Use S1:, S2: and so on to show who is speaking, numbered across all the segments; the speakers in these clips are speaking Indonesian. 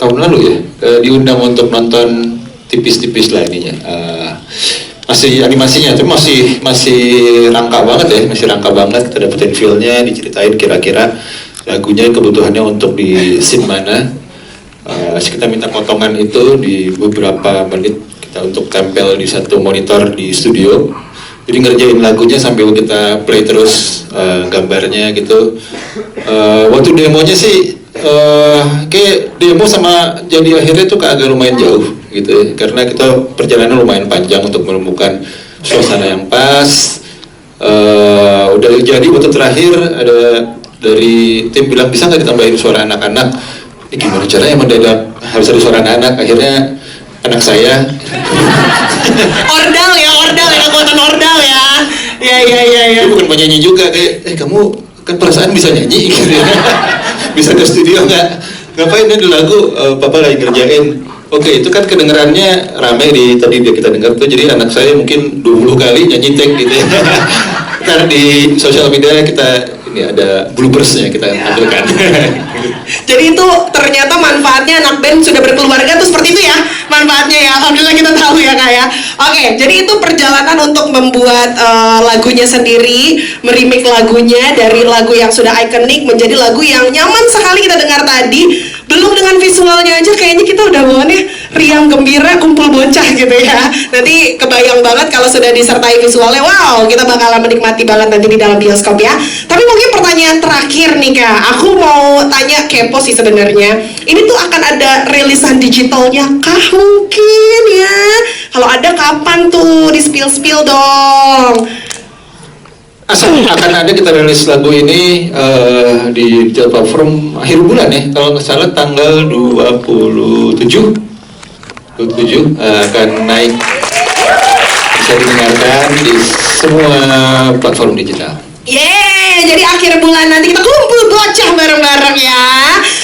S1: tahun lalu ya, diundang untuk nonton tipis-tipis lah ininya. Masih animasinya tuh masih rangka banget ya, masih rangka banget. Kita dapetin feel-nya, diceritain kira-kira lagunya kebutuhannya untuk di scene mana. Kita minta potongan itu di beberapa menit kita untuk tempel di satu monitor di studio. Jadi ngerjain lagunya sambil kita play terus gambarnya gitu. Waktu demonya sih kayak demo sama jadi akhirnya tuh agak lumayan jauh gitu ya. Karena kita perjalanan lumayan panjang untuk menemukan suasana yang pas. Udah jadi waktu terakhir ada dari tim bilang bisa nggak ditambahin suara anak-anak. Ini gimana caranya mendadak harus ada suara anak-anak. Akhirnya anak saya
S2: ordal ya, kekuatan ordal ya.
S1: Dia bukan penyanyi juga, kayak kamu kan perasaan bisa nyanyi gitu ya. Bisa ke studio nggak? Ngapain ada lagu, papa lagi ngerjain. Oke, itu kan kedengerannya rame di tadi kita dengar tuh, jadi anak saya mungkin 20 kali nyanyi take gitu ya. Karena di sosial media kita ini ada bloopersnya kita tampilkan.
S2: Jadi itu ternyata manfaatnya anak band sudah berkeluarga tuh seperti itu ya manfaatnya ya. Alhamdulillah kita tahu ya Kak ya. Oke, jadi itu perjalanan untuk membuat lagunya sendiri, merimake lagunya dari lagu yang sudah ikonik menjadi lagu yang nyaman sekali kita dengar tadi. Belum dengan visualnya aja kayaknya kita udah bawaannya riang gembira kumpul bocah gitu ya. Nanti kebayang banget kalau sudah disertai visualnya, wow kita bakalan menikmati banget nanti di dalam bioskop ya. Tapi mungkin pertanyaan terakhir nih Kak, aku mau tanya kepo sih sebenarnya. Ini tuh akan ada rilisan digitalnya kah mungkin ya? Kalau ada kapan tuh, di spill dong.
S1: Akan ada kita rilis lagu ini di digital platform akhir bulan ya, kalau nggak salah tanggal 27 akan naik, bisa didengarkan di semua platform digital.
S2: Jadi akhir bulan nanti kita kumpul bocah bareng-bareng ya.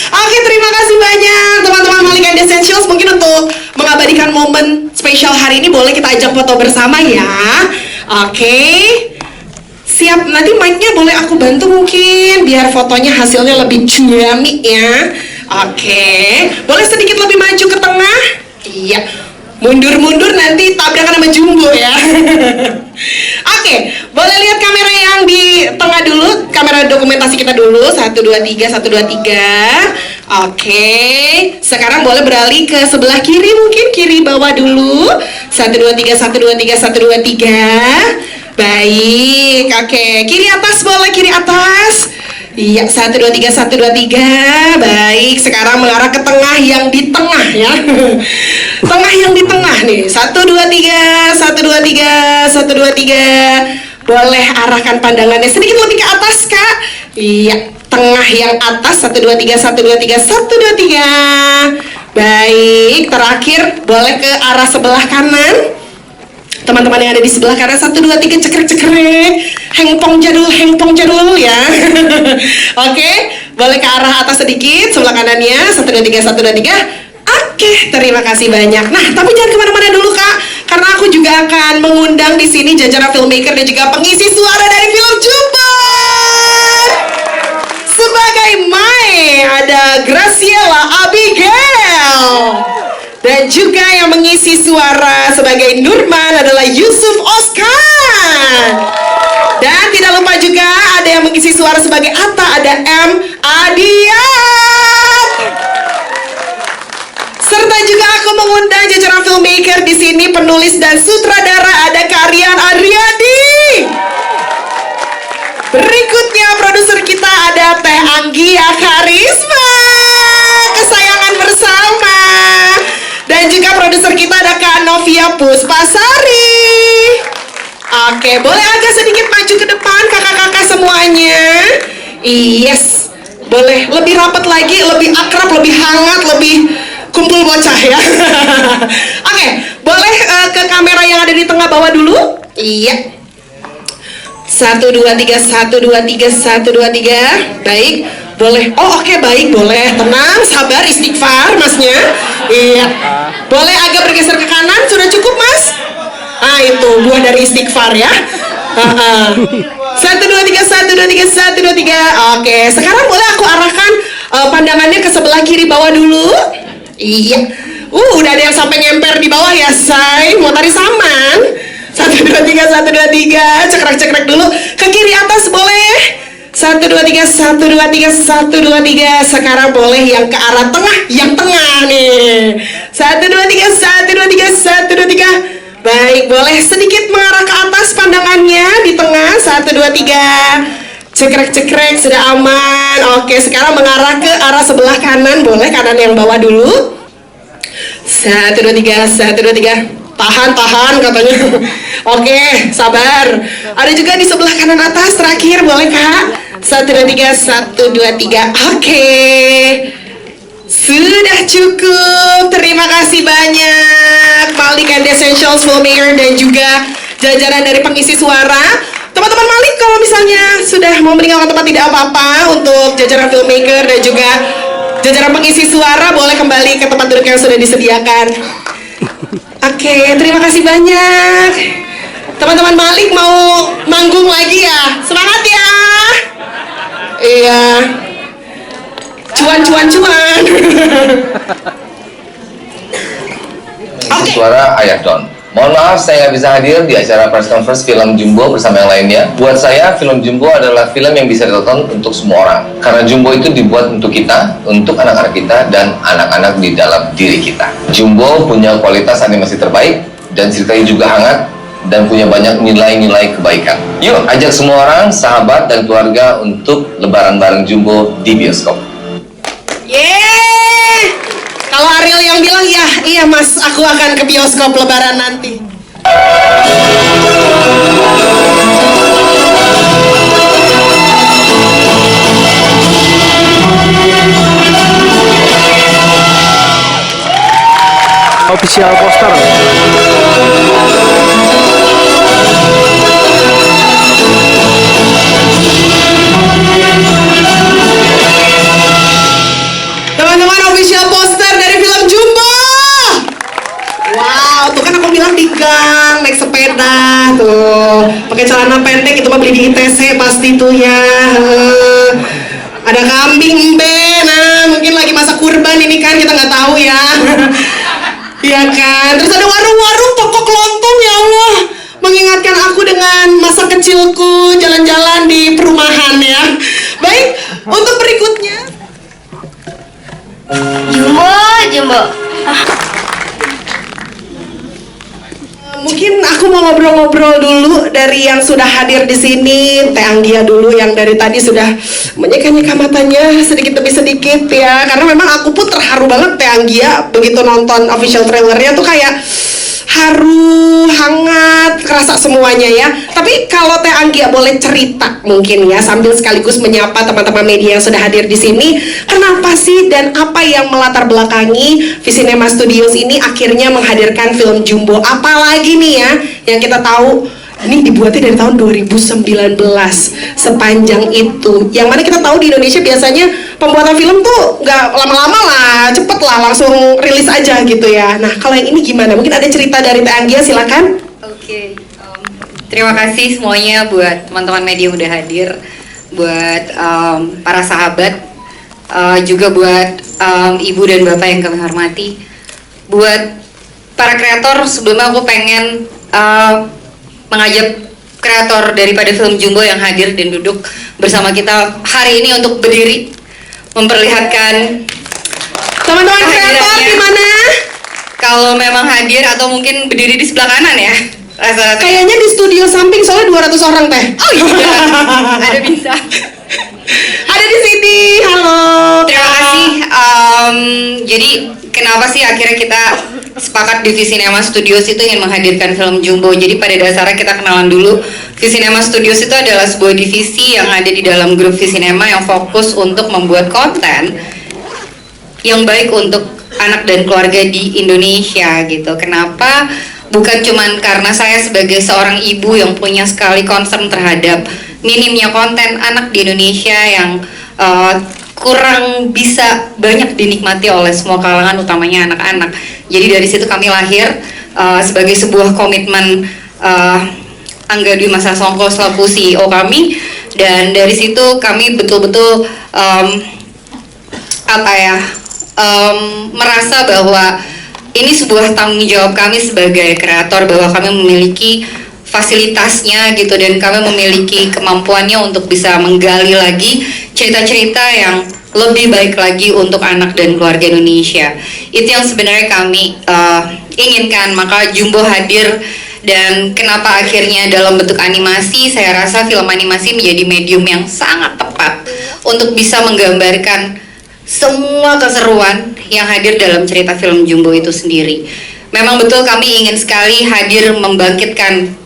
S2: Oke, terima kasih banyak teman-teman Malik and Essentials. Mungkin untuk mengabadikan momen spesial hari ini boleh kita ajak foto bersama ya. Oke. Siap, nanti mic-nya boleh aku bantu mungkin biar fotonya hasilnya lebih ciamik ya. Oke, boleh sedikit lebih maju ke tengah? Iya, mundur-mundur nanti tabrakan sama Jumbo ya. Oke, boleh lihat kamera yang di tengah dulu, kamera dokumentasi kita dulu. 1, 2, 3, 1, 2, 3. Oke, sekarang boleh beralih ke sebelah kiri mungkin, kiri bawah dulu. 1, 2, 3, 1, 2, 3, 1, 2, 3. Baik, oke. Kiri atas boleh, kiri atas. Iya, 1, 2, 3, 1, 2, 3. Baik, sekarang mengarah ke tengah yang di tengah ya. Tengah yang di tengah nih. 1, 2, 3, 1, 2, 3, 1, 2, 3. Boleh arahkan pandangannya sedikit lebih ke atas, Kak. Iya, tengah yang atas. 1, 2, 3, 1, 2, 3, 1, 2, 3. Baik, terakhir boleh ke arah sebelah kanan. Teman-teman yang ada di sebelah kanan, 1, 2, 3, cekrek-cekrek, hengpong jadul ya. Oke, boleh ke arah atas sedikit, sebelah kanannya, 1, 2, 3, 1, 2, 3. Oke, terima kasih banyak. Nah, tapi jangan kemana-mana dulu Kak, karena aku juga akan mengundang di sini jajaran filmmaker dan juga pengisi suara dari film Jumper. Sebagai Mai, ada Graciela Abigail. Dan juga yang mengisi suara sebagai Nurman adalah Yusuf Oscar. Dan tidak lupa juga ada yang mengisi suara sebagai Atta, ada M. Adiat. Serta juga aku mengundang jajaran filmmaker di sini, penulis dan sutradara ada Karian Adriadi. Berikutnya produser kita ada Teh Anggia Karisma, kesayangan bersama. Dan juga produser kita ada Kak Novia Puspasari. Oke, boleh agak sedikit maju ke depan kakak-kakak semuanya. Yes, boleh lebih rapat lagi, lebih akrab, lebih hangat, lebih kumpul bocah ya. Oke, boleh ke kamera yang ada di tengah bawah dulu. Iya. 1, 2, 3, 1, 2, 3, 1, 2, 3. Baik. Boleh, oke, baik, boleh, tenang, sabar, istighfar masnya. Iya, boleh agak bergeser ke kanan, sudah cukup mas? Ah itu, buah dari istighfar ya. 1, 2, 3, 1, 2, 3, 1, 2, 3. Oke, sekarang boleh aku arahkan pandangannya ke sebelah kiri bawah dulu. Iya. Udah ada yang sampai ngemper di bawah ya, say. Mau tari saman. 1, 2, 3, 1, 2, 3. Cekrek-cekrek dulu. Ke kiri atas boleh. 1, 2, 3, 1, 2, 3, 1, 2, 3. Sekarang boleh yang ke arah tengah. Yang tengah nih. 1, 2, 3, 1, 2, 3, 1, 2, 3. Baik, boleh sedikit mengarah ke atas pandangannya di tengah. 1, 2, 3. Cekrek-cekrek, sudah aman. Oke, sekarang mengarah ke arah sebelah kanan. Boleh kanan yang bawah dulu. 1, 2, 3, 1, 2, 3. Tahan katanya. Oke, sabar. Ada juga di sebelah kanan atas terakhir, boleh Kak? 1, 2, 3, 1, 2, 3. Oke. Sudah cukup. Terima kasih banyak Malik and Essentials Filmmaker dan juga jajaran dari pengisi suara. Teman-teman Malik, kalau misalnya sudah mau meninggalkan tempat tidak apa-apa. Untuk jajaran filmmaker dan juga jajaran pengisi suara boleh kembali ke tempat duduk yang sudah disediakan. Oke, terima kasih banyak. Teman-teman Malik mau manggung lagi ya? Semangat ya. Iya. Cuan. Oke.
S3: Suara Ayah Don. Mohon maaf saya nggak bisa hadir di acara press conference film Jumbo bersama yang lainnya. Buat saya, film Jumbo adalah film yang bisa ditonton untuk semua orang. Karena Jumbo itu dibuat untuk kita, untuk anak-anak kita, dan anak-anak di dalam diri kita. Jumbo punya kualitas animasi terbaik, dan ceritanya juga hangat, dan punya banyak nilai-nilai kebaikan. Yuk, ajak semua orang, sahabat, dan keluarga untuk lebaran bareng Jumbo di bioskop.
S2: Yeay! Kalau Ariel yang bilang, ya iya mas, aku akan ke bioskop lebaran nanti.
S4: Official poster.
S2: Teman-teman, official poster dari film Jumbo. Wow, tuh kan aku bilang di gang, naik sepeda tuh, pakai celana pendek, itu mah beli di ITC pasti tuh ya. Ada kambing be, nah mungkin lagi masa kurban ini kan, kita nggak tahu ya. Iya kan, terus ada warung-warung toko kelontong, ya Allah, mengingatkan aku dengan masa kecilku jalan-jalan di perumahan ya. Baik, untuk berikutnya
S5: Jumbo.
S2: mungkin aku mau ngobrol-ngobrol dulu dari yang sudah hadir di sini. Teh Anggia dulu yang dari tadi sudah menyeka-nyeka matanya sedikit demi sedikit ya. Karena memang aku pun terharu banget Teh Anggia begitu nonton official trailernya tuh kayak haru, hangat, kerasa semuanya ya. Tapi kalau Teh Anggia boleh cerita mungkin ya, sambil sekaligus menyapa teman-teman media yang sudah hadir di sini, kenapa sih dan apa yang melatar belakangi Visinema Studios ini akhirnya menghadirkan film Jumbo? Apalagi nih ya, yang kita tahu ini dibuatnya dari tahun 2019, sepanjang itu. Yang mana kita tahu di Indonesia biasanya pembuatan film tuh nggak lama-lama lah, cepet lah, langsung rilis aja gitu ya. Nah, kalau yang ini gimana? Mungkin ada cerita dari Teh Anggia, silakan.
S5: Oke, terima kasih semuanya buat teman-teman media yang udah hadir, buat para sahabat, juga buat ibu dan bapak yang kami hormati, buat para kreator. Sebelumnya aku pengen mengajak kreator daripada film Jumbo yang hadir dan duduk bersama kita hari ini untuk berdiri memperlihatkan
S2: Teman-teman kreator di mana?
S5: Kalau memang hadir atau mungkin berdiri di sebelah kanan ya.
S2: Kayaknya di studio samping soalnya 200 orang Teh.
S5: Oh iya, ada bisa.
S2: Ada di sini. Halo.
S5: Terima kasih. Jadi kenapa sih akhirnya kita sepakat di Visinema Studios itu ingin menghadirkan film Jumbo? Jadi pada dasarnya kita kenalan dulu. Visinema Studios itu adalah sebuah divisi yang ada di dalam grup Visinema yang fokus untuk membuat konten yang baik untuk anak dan keluarga di Indonesia gitu. Kenapa? Bukan cuman karena saya sebagai seorang ibu yang punya sekali concern terhadap minimnya konten anak di Indonesia yang kurang bisa banyak dinikmati oleh semua kalangan, utamanya anak-anak. Jadi dari situ kami lahir sebagai sebuah komitmen Angga Dwi Masasongko selaku CEO kami, dan dari situ kami betul-betul merasa bahwa ini sebuah tanggung jawab kami sebagai kreator, bahwa kami memiliki fasilitasnya gitu dan kami memiliki kemampuannya untuk bisa menggali lagi cerita-cerita yang lebih baik lagi untuk anak dan keluarga Indonesia. Itu yang sebenarnya kami inginkan, maka Jumbo hadir. Dan kenapa akhirnya dalam bentuk animasi, saya rasa film animasi menjadi medium yang sangat tepat untuk bisa menggambarkan semua keseruan yang hadir dalam cerita film Jumbo itu sendiri. Memang betul kami ingin sekali hadir membangkitkan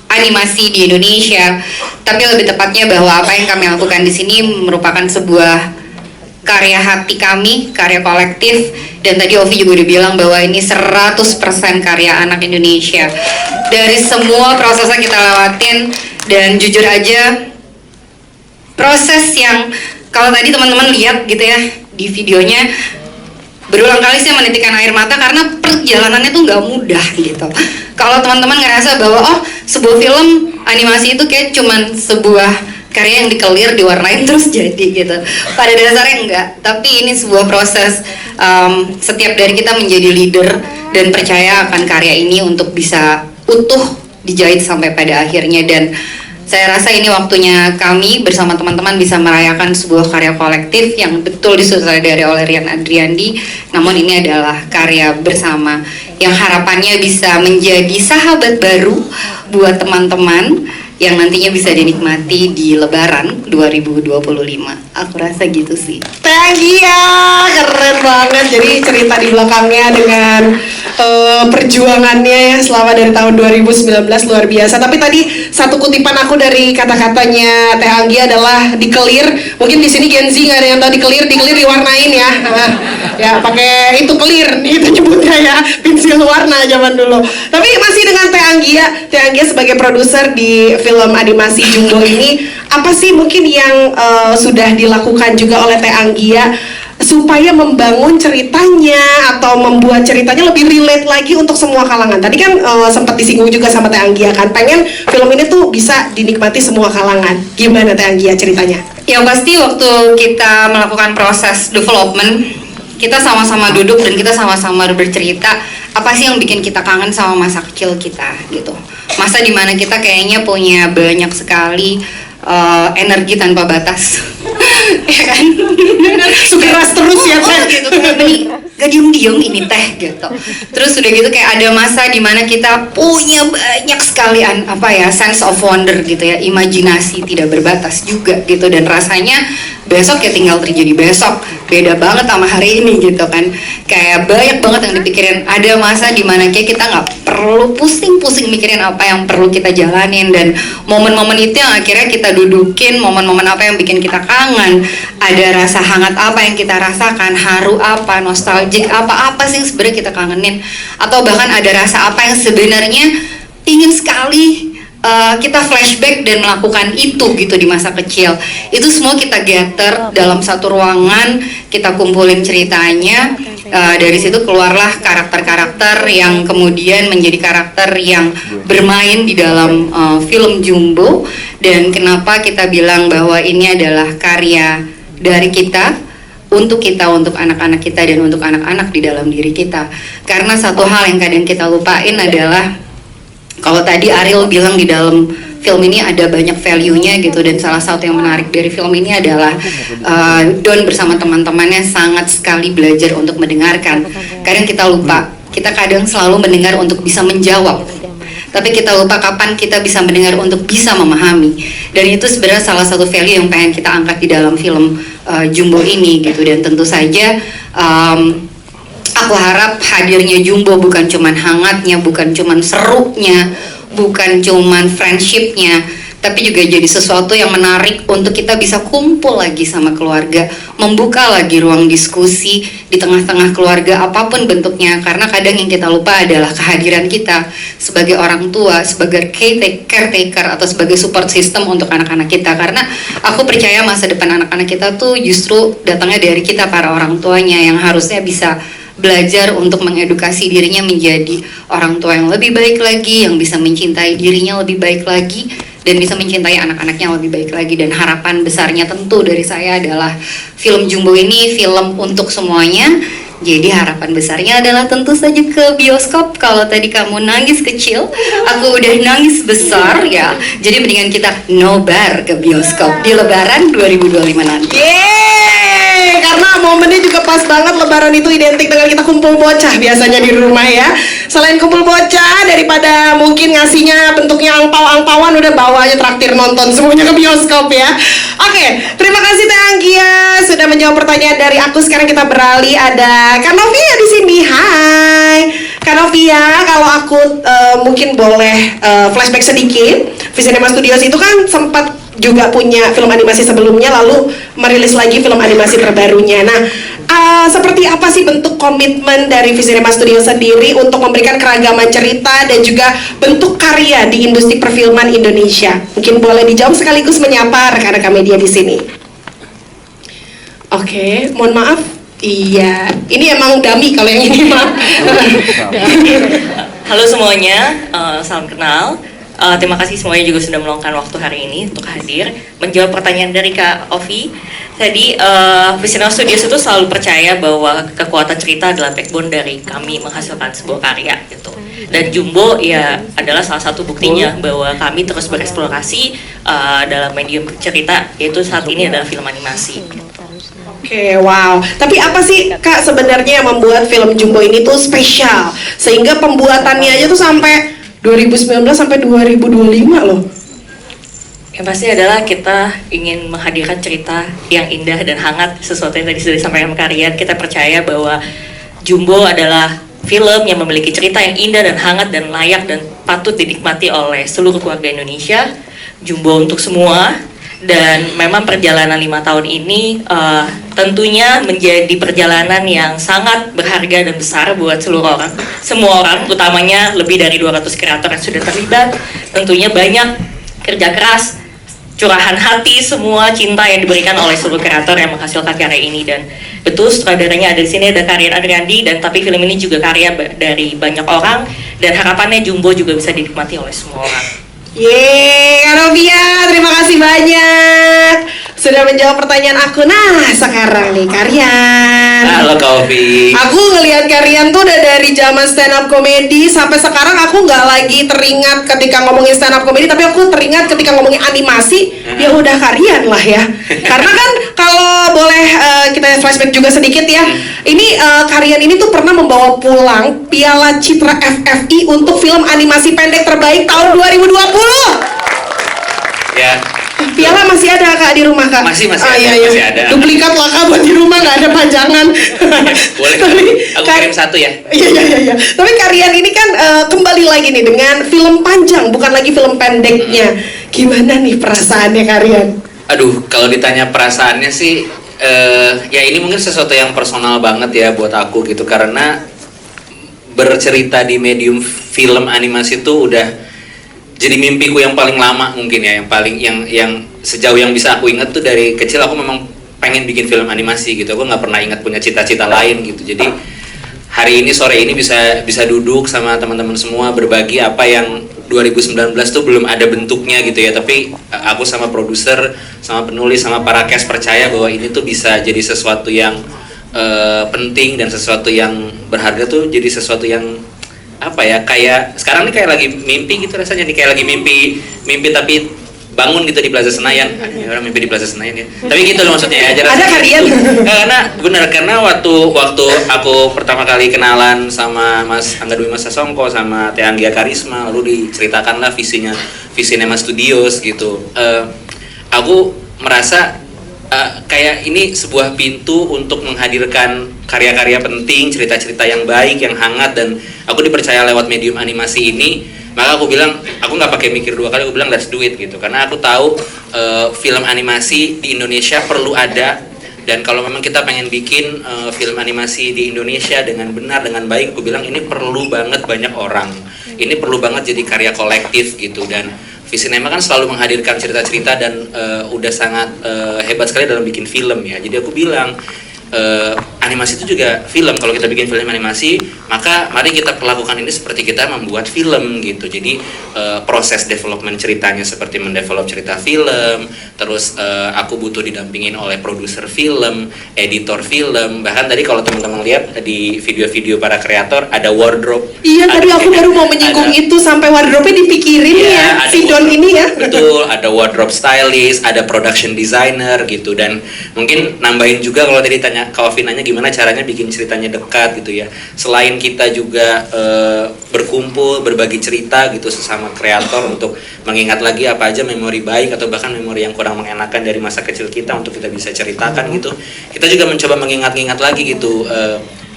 S5: animasi di Indonesia, tapi lebih tepatnya bahwa apa yang kami lakukan di sini merupakan sebuah karya hati kami, karya kolektif. Dan tadi Ovi juga udah bilang bahwa ini 100% karya anak Indonesia. Dari semua prosesnya kita lewatin, dan jujur aja proses yang kalau tadi teman-teman lihat gitu ya di videonya, berulang kali saya menitikkan air mata karena perjalanannya tuh nggak mudah gitu. Kalau teman-teman ngerasa bahwa oh sebuah film animasi itu kayak cuman sebuah karya yang dikelir, diwarnain terus jadi gitu, pada dasarnya enggak. Tapi ini sebuah proses, setiap dari kita menjadi leader dan percaya akan karya ini untuk bisa utuh dijahit sampai pada akhirnya. Dan saya rasa ini waktunya kami bersama teman-teman bisa merayakan sebuah karya kolektif yang betul disutradari oleh Rian Adriandi. Namun ini adalah karya bersama yang harapannya bisa menjadi sahabat baru buat teman-teman yang nantinya bisa dinikmati di Lebaran 2025. Aku rasa gitu sih.
S2: Thank you, keren banget. Jadi cerita di belakangnya dengan perjuangannya ya selama dari tahun 2019 luar biasa. Tapi tadi satu kutipan aku dari kata-katanya Teh Anggi adalah dikelir. Mungkin di sini Gen Z nggak ada yang tahu dikelir diwarnain ya. Ya pakai itu clear itu nyebutnya ya, pensil warna zaman dulu. Tapi masih dengan Teh Anggi ya. Teh Anggi sebagai produser di film animasi Jumbo ini, apa sih mungkin yang sudah dilakukan juga oleh Teh Anggia supaya membangun ceritanya atau membuat ceritanya lebih relate lagi untuk semua kalangan? Tadi kan sempat disinggung juga sama Teh Anggia kan, pengen film ini tuh bisa dinikmati semua kalangan. Gimana Teh Anggia ceritanya?
S5: Yang pasti waktu kita melakukan proses development, kita sama-sama duduk dan kita sama-sama bercerita apa sih yang bikin kita kangen sama masa kecil kita gitu. Masa dimana kita kayaknya punya banyak sekali energi tanpa batas. Ya kan?
S2: Keras terus ya Teh
S5: gitu, kayak gak diem-diem ini Teh gitu. Terus udah gitu kayak ada masa dimana kita punya banyak sekali sense of wonder gitu ya, imajinasi tidak berbatas juga gitu. Dan rasanya besok ya tinggal terjadi besok, beda banget sama hari ini gitu kan. Kayak banyak banget yang dipikirin. Ada masa dimana kayak kita nggak perlu pusing-pusing mikirin apa yang perlu kita jalanin. Dan momen-momen itu yang akhirnya kita dudukin, momen-momen apa yang bikin kita kangen, ada rasa hangat apa yang kita rasakan, haru apa, nostalgic apa sih yang sebenarnya kita kangenin, atau bahkan ada rasa apa yang sebenarnya ingin sekali kita flashback dan melakukan itu gitu di masa kecil. Itu semua kita gather dalam satu ruangan, kita kumpulin ceritanya. Dari situ keluarlah karakter-karakter yang kemudian menjadi karakter yang bermain di dalam film Jumbo. Dan kenapa kita bilang bahwa ini adalah karya dari kita, untuk anak-anak kita dan untuk anak-anak di dalam diri kita. Karena satu hal yang kadang kita lupain adalah, kalau tadi Ariel bilang di dalam film ini ada banyak value-nya gitu, dan salah satu yang menarik dari film ini adalah Don bersama teman-temannya sangat sekali belajar untuk mendengarkan. Kadang kita lupa, kita kadang selalu mendengar untuk bisa menjawab, tapi kita lupa kapan kita bisa mendengar untuk bisa memahami. Dan itu sebenarnya salah satu value yang pengen kita angkat di dalam film Jumbo ini gitu. Dan tentu saja aku harap hadirnya Jumbo bukan cuman hangatnya, bukan cuman serunya, bukan cuman friendshipnya, tapi juga jadi sesuatu yang menarik untuk kita bisa kumpul lagi sama keluarga, membuka lagi ruang diskusi di tengah-tengah keluarga apapun bentuknya. Karena kadang yang kita lupa adalah kehadiran kita sebagai orang tua, sebagai caretaker atau sebagai support system untuk anak-anak kita. Karena aku percaya masa depan anak-anak kita tuh justru datangnya dari kita, para orang tuanya, yang harusnya bisa belajar untuk mengedukasi dirinya menjadi orang tua yang lebih baik lagi, yang bisa mencintai dirinya lebih baik lagi, dan bisa mencintai anak-anaknya lebih baik lagi. Dan harapan besarnya tentu dari saya adalah film Jumbo ini film untuk semuanya. Jadi harapan besarnya adalah tentu saja ke bioskop. Kalau tadi kamu nangis kecil, aku udah nangis besar ya. Jadi mendingan kita nobar ke bioskop di Lebaran 2025 nanti.
S2: Yeay, karena momennya juga pas banget. Lebaran itu identik dengan kita kumpul bocah biasanya di rumah ya. Selain kumpul bocah, daripada mungkin ngasihnya bentuknya angpau-angpauan, udah bawa aja traktir nonton semuanya ke bioskop ya. Oke, terima kasih Teh Anggia sudah menjawab pertanyaan dari aku. Sekarang kita beralih, ada Kak Novia di sini. Hai Kak Novia, kalau aku mungkin boleh flashback sedikit. Visinema Studios itu kan sempat juga punya film animasi sebelumnya, lalu merilis lagi film animasi terbarunya. Nah, seperti apa sih bentuk komitmen dari Visinema Studios sendiri untuk memberikan keragaman cerita dan juga bentuk karya di industri perfilman Indonesia? Mungkin boleh dijawab sekaligus menyapa rekan-rekan media di sini. Oke, mohon maaf. Iya, ini emang dummy kalau yang ini mah.
S6: Halo semuanya, salam kenal. Terima kasih semuanya juga sudah meluangkan waktu hari ini untuk hadir menjawab pertanyaan dari Kak Ovi. Tadi Visinema Studios itu selalu percaya bahwa kekuatan cerita adalah backbone dari kami menghasilkan sebuah karya gitu. Dan Jumbo ya adalah salah satu buktinya bahwa kami terus bereksplorasi dalam medium cerita, yaitu saat ini adalah film animasi.
S2: Oke, wow. Tapi apa sih Kak sebenarnya yang membuat film Jumbo ini tuh spesial sehingga pembuatannya aja tuh sampai 2019 sampai 2025 loh.
S6: Yang pasti adalah kita ingin menghadirkan cerita yang indah dan hangat, sesuatu yang tadi sudah disampaikan kalian. Kita percaya bahwa Jumbo adalah film yang memiliki cerita yang indah dan hangat dan layak dan patut dinikmati oleh seluruh keluarga Indonesia. Jumbo untuk semua. Dan memang perjalanan 5 tahun ini tentunya menjadi perjalanan yang sangat berharga dan besar buat seluruh orang, semua orang, utamanya lebih dari 200 kreator yang sudah terlibat. Tentunya banyak kerja keras, curahan hati, semua cinta yang diberikan oleh seluruh kreator yang menghasilkan karya ini. Dan betul, sutradaranya ada di sini, ada Karyan Adriandi, dan tapi film ini juga karya dari banyak orang, dan harapannya Jumbo juga bisa dinikmati oleh semua orang.
S2: Yeay, Kak Novia, terima kasih banyak sudah menjawab pertanyaan aku. Nah, sekarang nih Karyan.
S1: Halo Kak Ovi.
S2: Aku ngelihat Karyan tuh udah dari zaman stand up comedy sampai sekarang. Aku nggak lagi teringat ketika ngomongin stand up comedy, tapi aku teringat ketika ngomongin animasi. Ya udah Karyan lah ya. Karena kan kalau boleh kita flashback juga sedikit ya. Ini Karyan ini tuh pernah membawa pulang Piala Citra FFI untuk film animasi pendek terbaik tahun 2020.
S1: Ya.
S2: Piala masih ada Kak di rumah Kak?
S1: Masih
S2: iya,
S1: ada,
S2: iya.
S1: masih ada.
S2: Duplikat lah Kak buat di rumah, nggak ada pajangan.
S1: Boleh.
S2: Tapi,
S1: Aku kirim satu ya.
S2: Iya. Tapi Karyan ini kan kembali lagi nih dengan film panjang, bukan lagi film pendeknya. Gimana nih perasaannya Karyan?
S7: Aduh, kalau ditanya perasaannya sih, ya ini mungkin sesuatu yang personal banget ya buat aku gitu, karena bercerita di medium film animasi itu udah jadi mimpiku yang paling lama mungkin ya, yang sejauh yang bisa aku ingat tuh dari kecil aku memang pengen bikin film animasi gitu. Aku nggak pernah ingat punya cita-cita lain gitu. Jadi hari ini, sore ini bisa duduk sama teman-teman semua berbagi apa yang 2019 tuh belum ada bentuknya gitu ya, tapi aku sama produser, sama penulis, sama para cast percaya bahwa ini tuh bisa jadi sesuatu yang penting dan sesuatu yang berharga, tuh jadi sesuatu yang apa ya, kayak sekarang nih kayak lagi mimpi gitu rasanya nih, kayak lagi mimpi tapi bangun gitu di Plaza Senayan. Orang mimpi di Plaza Senayan ya, tapi gitu loh maksudnya ya.
S2: Ada Karyan
S7: gitu. Karena waktu aku pertama kali kenalan sama Mas Angga Dwi Mas Sasongko sama Teh Anggia Karisma, lalu diceritakanlah visinya Visinema Studios gitu. Aku merasa kayak ini sebuah pintu untuk menghadirkan karya-karya penting, cerita-cerita yang baik, yang hangat, dan aku dipercaya lewat medium animasi ini. Maka aku bilang, aku nggak pakai mikir dua kali, aku bilang let's do it gitu, karena aku tahu film animasi di Indonesia perlu ada. Dan kalau memang kita pengen bikin film animasi di Indonesia dengan benar, dengan baik, aku bilang ini perlu banget banyak orang, ini perlu banget jadi karya kolektif gitu. Dan Visinema kan selalu menghadirkan cerita-cerita dan udah sangat hebat sekali dalam bikin film ya. Jadi aku bilang animasi itu juga film. Kalau kita bikin film animasi, maka mari kita perlakukan ini seperti kita membuat film gitu. Jadi proses development ceritanya seperti mendevelop cerita film. Terus aku butuh didampingin oleh produser film, editor film. Bahkan tadi kalau teman-teman lihat di video-video para kreator ada wardrobe.
S2: Iya, tadi aku baru mau menyinggung itu, sampai wardrobe-nya dipikirin ya,
S7: ada
S2: si Don ini ya.
S7: Betul, ada wardrobe stylist, ada production designer gitu. Dan mungkin nambahin juga kalau tadi tanya Kak Ovi nanya gimana caranya bikin ceritanya dekat gitu ya. Selain kita juga berkumpul, berbagi cerita gitu sesama kreator untuk mengingat lagi apa aja memori baik atau bahkan memori yang kurang mengenakan dari masa kecil kita untuk kita bisa ceritakan gitu. Kita juga mencoba mengingat-ingat lagi gitu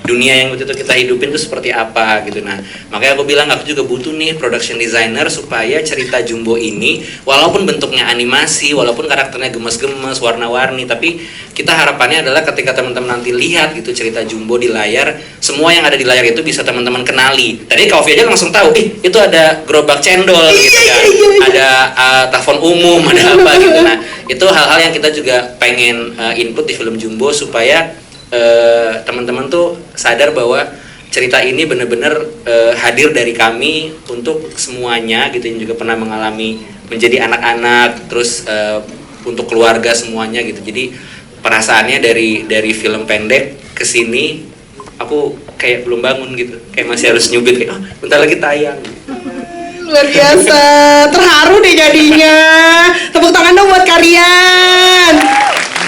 S7: dunia yang waktu itu kita hidupin itu seperti apa gitu. Nah, makanya aku bilang aku juga butuh nih production designer supaya cerita Jumbo ini walaupun bentuknya animasi, walaupun karakternya gemes-gemes, warna-warni, tapi kita harapannya adalah ketika teman-teman nanti lihat gitu cerita Jumbo di layar, semua yang ada di layar itu bisa teman-teman kenali. Tadi Kak Ovi aja langsung tahu, itu ada gerobak cendol gitu kan, ada telepon umum, ada apa gitu. Nah, itu hal-hal yang kita juga pengen input di film Jumbo supaya teman-teman tuh sadar bahwa cerita ini benar-benar hadir dari kami untuk semuanya gitu, yang juga pernah mengalami menjadi anak-anak, terus untuk keluarga semuanya gitu. Jadi perasaannya dari film pendek ke sini aku kayak belum bangun gitu, kayak masih harus nyubit kayak bentar lagi tayang.
S2: Luar biasa, terharu deh jadinya. Tepuk tangan dong buat kalian.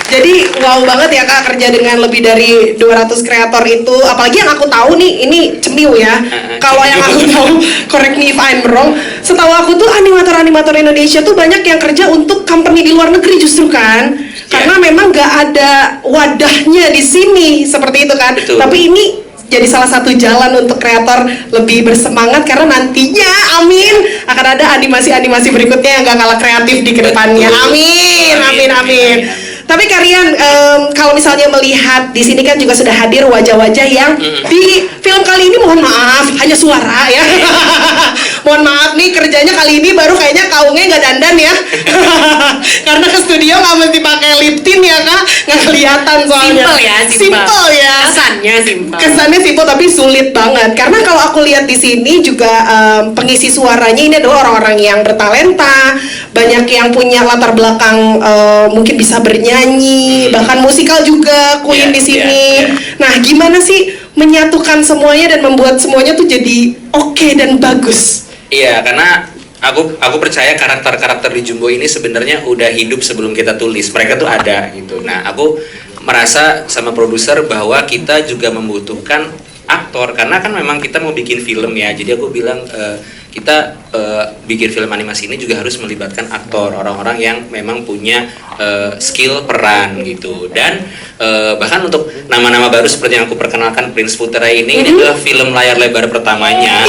S2: Jadi wow banget ya Kak, kerja dengan lebih dari 200 kreator itu. Apalagi yang aku tahu nih, ini cemiu ya. Kalau yang aku tahu, correct me if I'm wrong, setahu aku tuh animator-animator Indonesia tuh banyak yang kerja untuk company di luar negeri justru kan. Karena memang gak ada wadahnya di sini seperti itu kan.
S7: Betul.
S2: Tapi ini jadi salah satu jalan untuk kreator lebih bersemangat karena nantinya amin akan ada animasi-animasi berikutnya yang gak kalah kreatif di kedepannya. Amin, amin, amin. Tapi kalian kalau misalnya melihat di sini kan juga sudah hadir wajah-wajah yang di film kali ini, mohon maaf hanya suara ya. Mohon maaf nih, kerjanya kali ini baru kayaknya kaungnya nggak dandan ya. Karena ke studio nggak mesti pakai lip tint ya Kak, nggak kelihatan soalnya.
S5: Simple ya,
S2: Simple ya.
S5: Kesannya simple.
S2: Kesannya simple tapi sulit banget. Karena kalau aku lihat di sini juga pengisi suaranya ini adalah orang-orang yang bertalenta, banyak yang punya latar belakang mungkin bisa bernyanyi, bahkan musikal juga Queen di sini. Nah, gimana sih menyatukan semuanya dan membuat semuanya tuh jadi oke dan bagus?
S7: Iya, karena aku percaya karakter-karakter di Jumbo ini sebenarnya udah hidup sebelum kita tulis. Mereka tuh ada gitu. Nah, aku merasa sama produser bahwa kita juga membutuhkan aktor karena kan memang kita mau bikin film ya. Jadi aku bilang kita bikin film animasi ini juga harus melibatkan aktor, orang-orang yang memang punya skill peran gitu. Dan bahkan untuk nama-nama baru seperti yang aku perkenalkan, Prince Putra ini adalah film layar lebar pertamanya.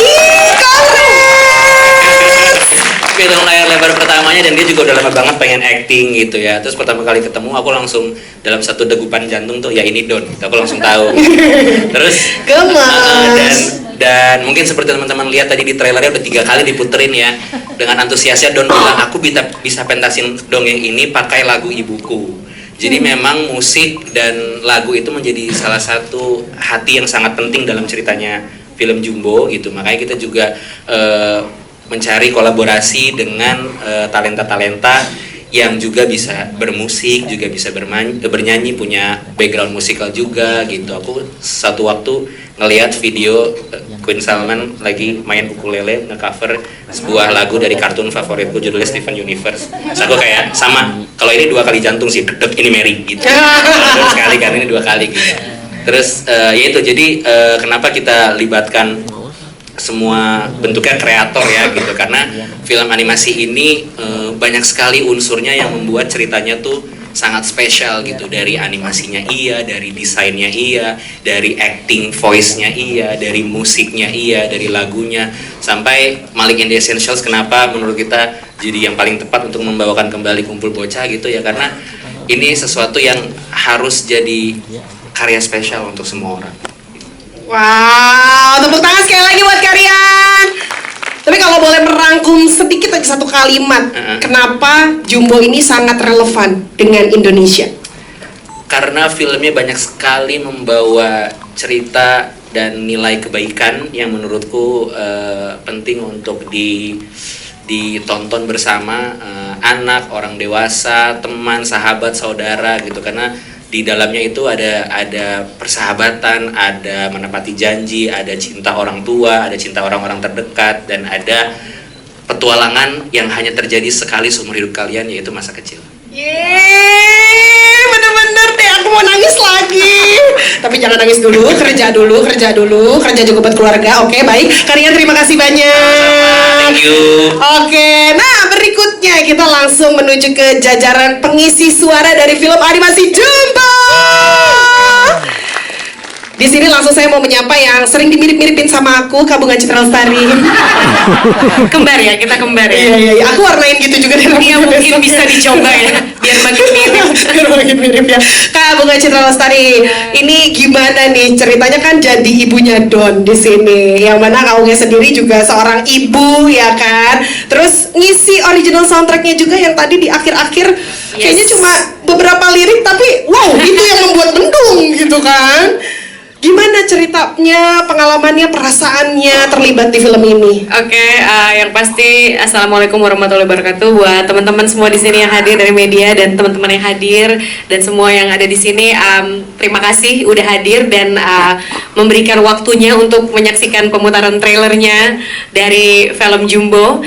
S7: Film layar lebar pertamanya, dan dia juga udah lama banget pengen acting gitu ya. Terus pertama kali ketemu aku langsung dalam satu degupan jantung tuh ya ini Don, gitu. Aku langsung tahu. Terus dan mungkin seperti teman-teman lihat tadi di trailernya udah 3 kali diputerin ya. Dengan antusiasnya Don bilang aku bisa pentasin dongeng ini pakai lagu ibuku. Jadi memang musik dan lagu itu menjadi salah satu hati yang sangat penting dalam ceritanya film Jumbo gitu. Makanya kita juga mencari kolaborasi dengan talenta-talenta yang juga bisa bermusik, juga bisa bernyanyi, punya background musikal juga gitu. Aku satu waktu ngelihat video Queen Salman lagi main ukulele nge-cover sebuah lagu dari kartun favoritku judulnya Steven Universe. Terus aku kayak sama, kalau ini 2 kali jantung sih, deg ini Mary gitu. Terus sekali kan ini 2 kali gitu. Terus ya itu, jadi kenapa kita libatkan semua bentuknya kreator ya gitu, karena film animasi ini banyak sekali unsurnya yang membuat ceritanya tuh sangat spesial gitu. Dari animasinya iya, dari desainnya iya, dari acting voice-nya iya, dari musiknya iya, dari lagunya, sampai Malik and the Essentials kenapa menurut kita jadi yang paling tepat untuk membawakan kembali Kumpul Bocah gitu ya, karena ini sesuatu yang harus jadi karya spesial untuk semua orang.
S2: Wow, tepuk tangan sekali lagi buat kalian. Tapi kalau boleh merangkum sedikit aja satu kalimat, kenapa Jumbo ini sangat relevan dengan Indonesia?
S7: karena filmnya banyak sekali membawa cerita dan nilai kebaikan yang menurutku penting untuk ditonton bersama anak, orang dewasa, teman, sahabat, saudara gitu, karena di dalamnya itu ada persahabatan, ada menepati janji, ada cinta orang tua, ada cinta orang-orang terdekat, dan ada petualangan yang hanya terjadi sekali seumur hidup kalian, yaitu masa kecil.
S2: Yeay, bener-bener deh, aku mau nangis lagi. Tapi jangan nangis dulu, kerja dulu, kerja juga buat keluarga. Oke, baik. Kalian terima kasih banyak.
S7: Thank you.
S2: Oke, nah berikutnya kita langsung menuju ke jajaran pengisi suara dari film animasi Jumbo. Di sini langsung saya mau menyapa yang sering dimirip-miripin sama aku, Kak Bunga Citra Lestari.
S5: Kembar ya, kita kembar ya.
S2: Iya, aku warnain gitu juga deh.
S5: Iya, mungkin bisa dicoba ya, biar makin mirip.
S2: Biar makin mirip ya. Kak Bunga Citra Lestari, ini gimana nih ceritanya? Kan jadi ibunya Don di sini, yang mana Kaungnya sendiri juga seorang ibu ya kan. Terus ngisi original soundtracknya juga yang tadi di akhir-akhir kayaknya cuma beberapa lirik tapi wow, itu yang membuat mendung gitu kan. Gimana ceritanya, pengalamannya, perasaannya terlibat di film ini?
S5: Oke, yang pasti Assalamualaikum warahmatullahi wabarakatuh buat teman-teman semua di sini yang hadir dari media dan teman-teman yang hadir dan semua yang ada di sini. Terima kasih udah hadir dan memberikan waktunya untuk menyaksikan pemutaran trailernya dari film Jumbo.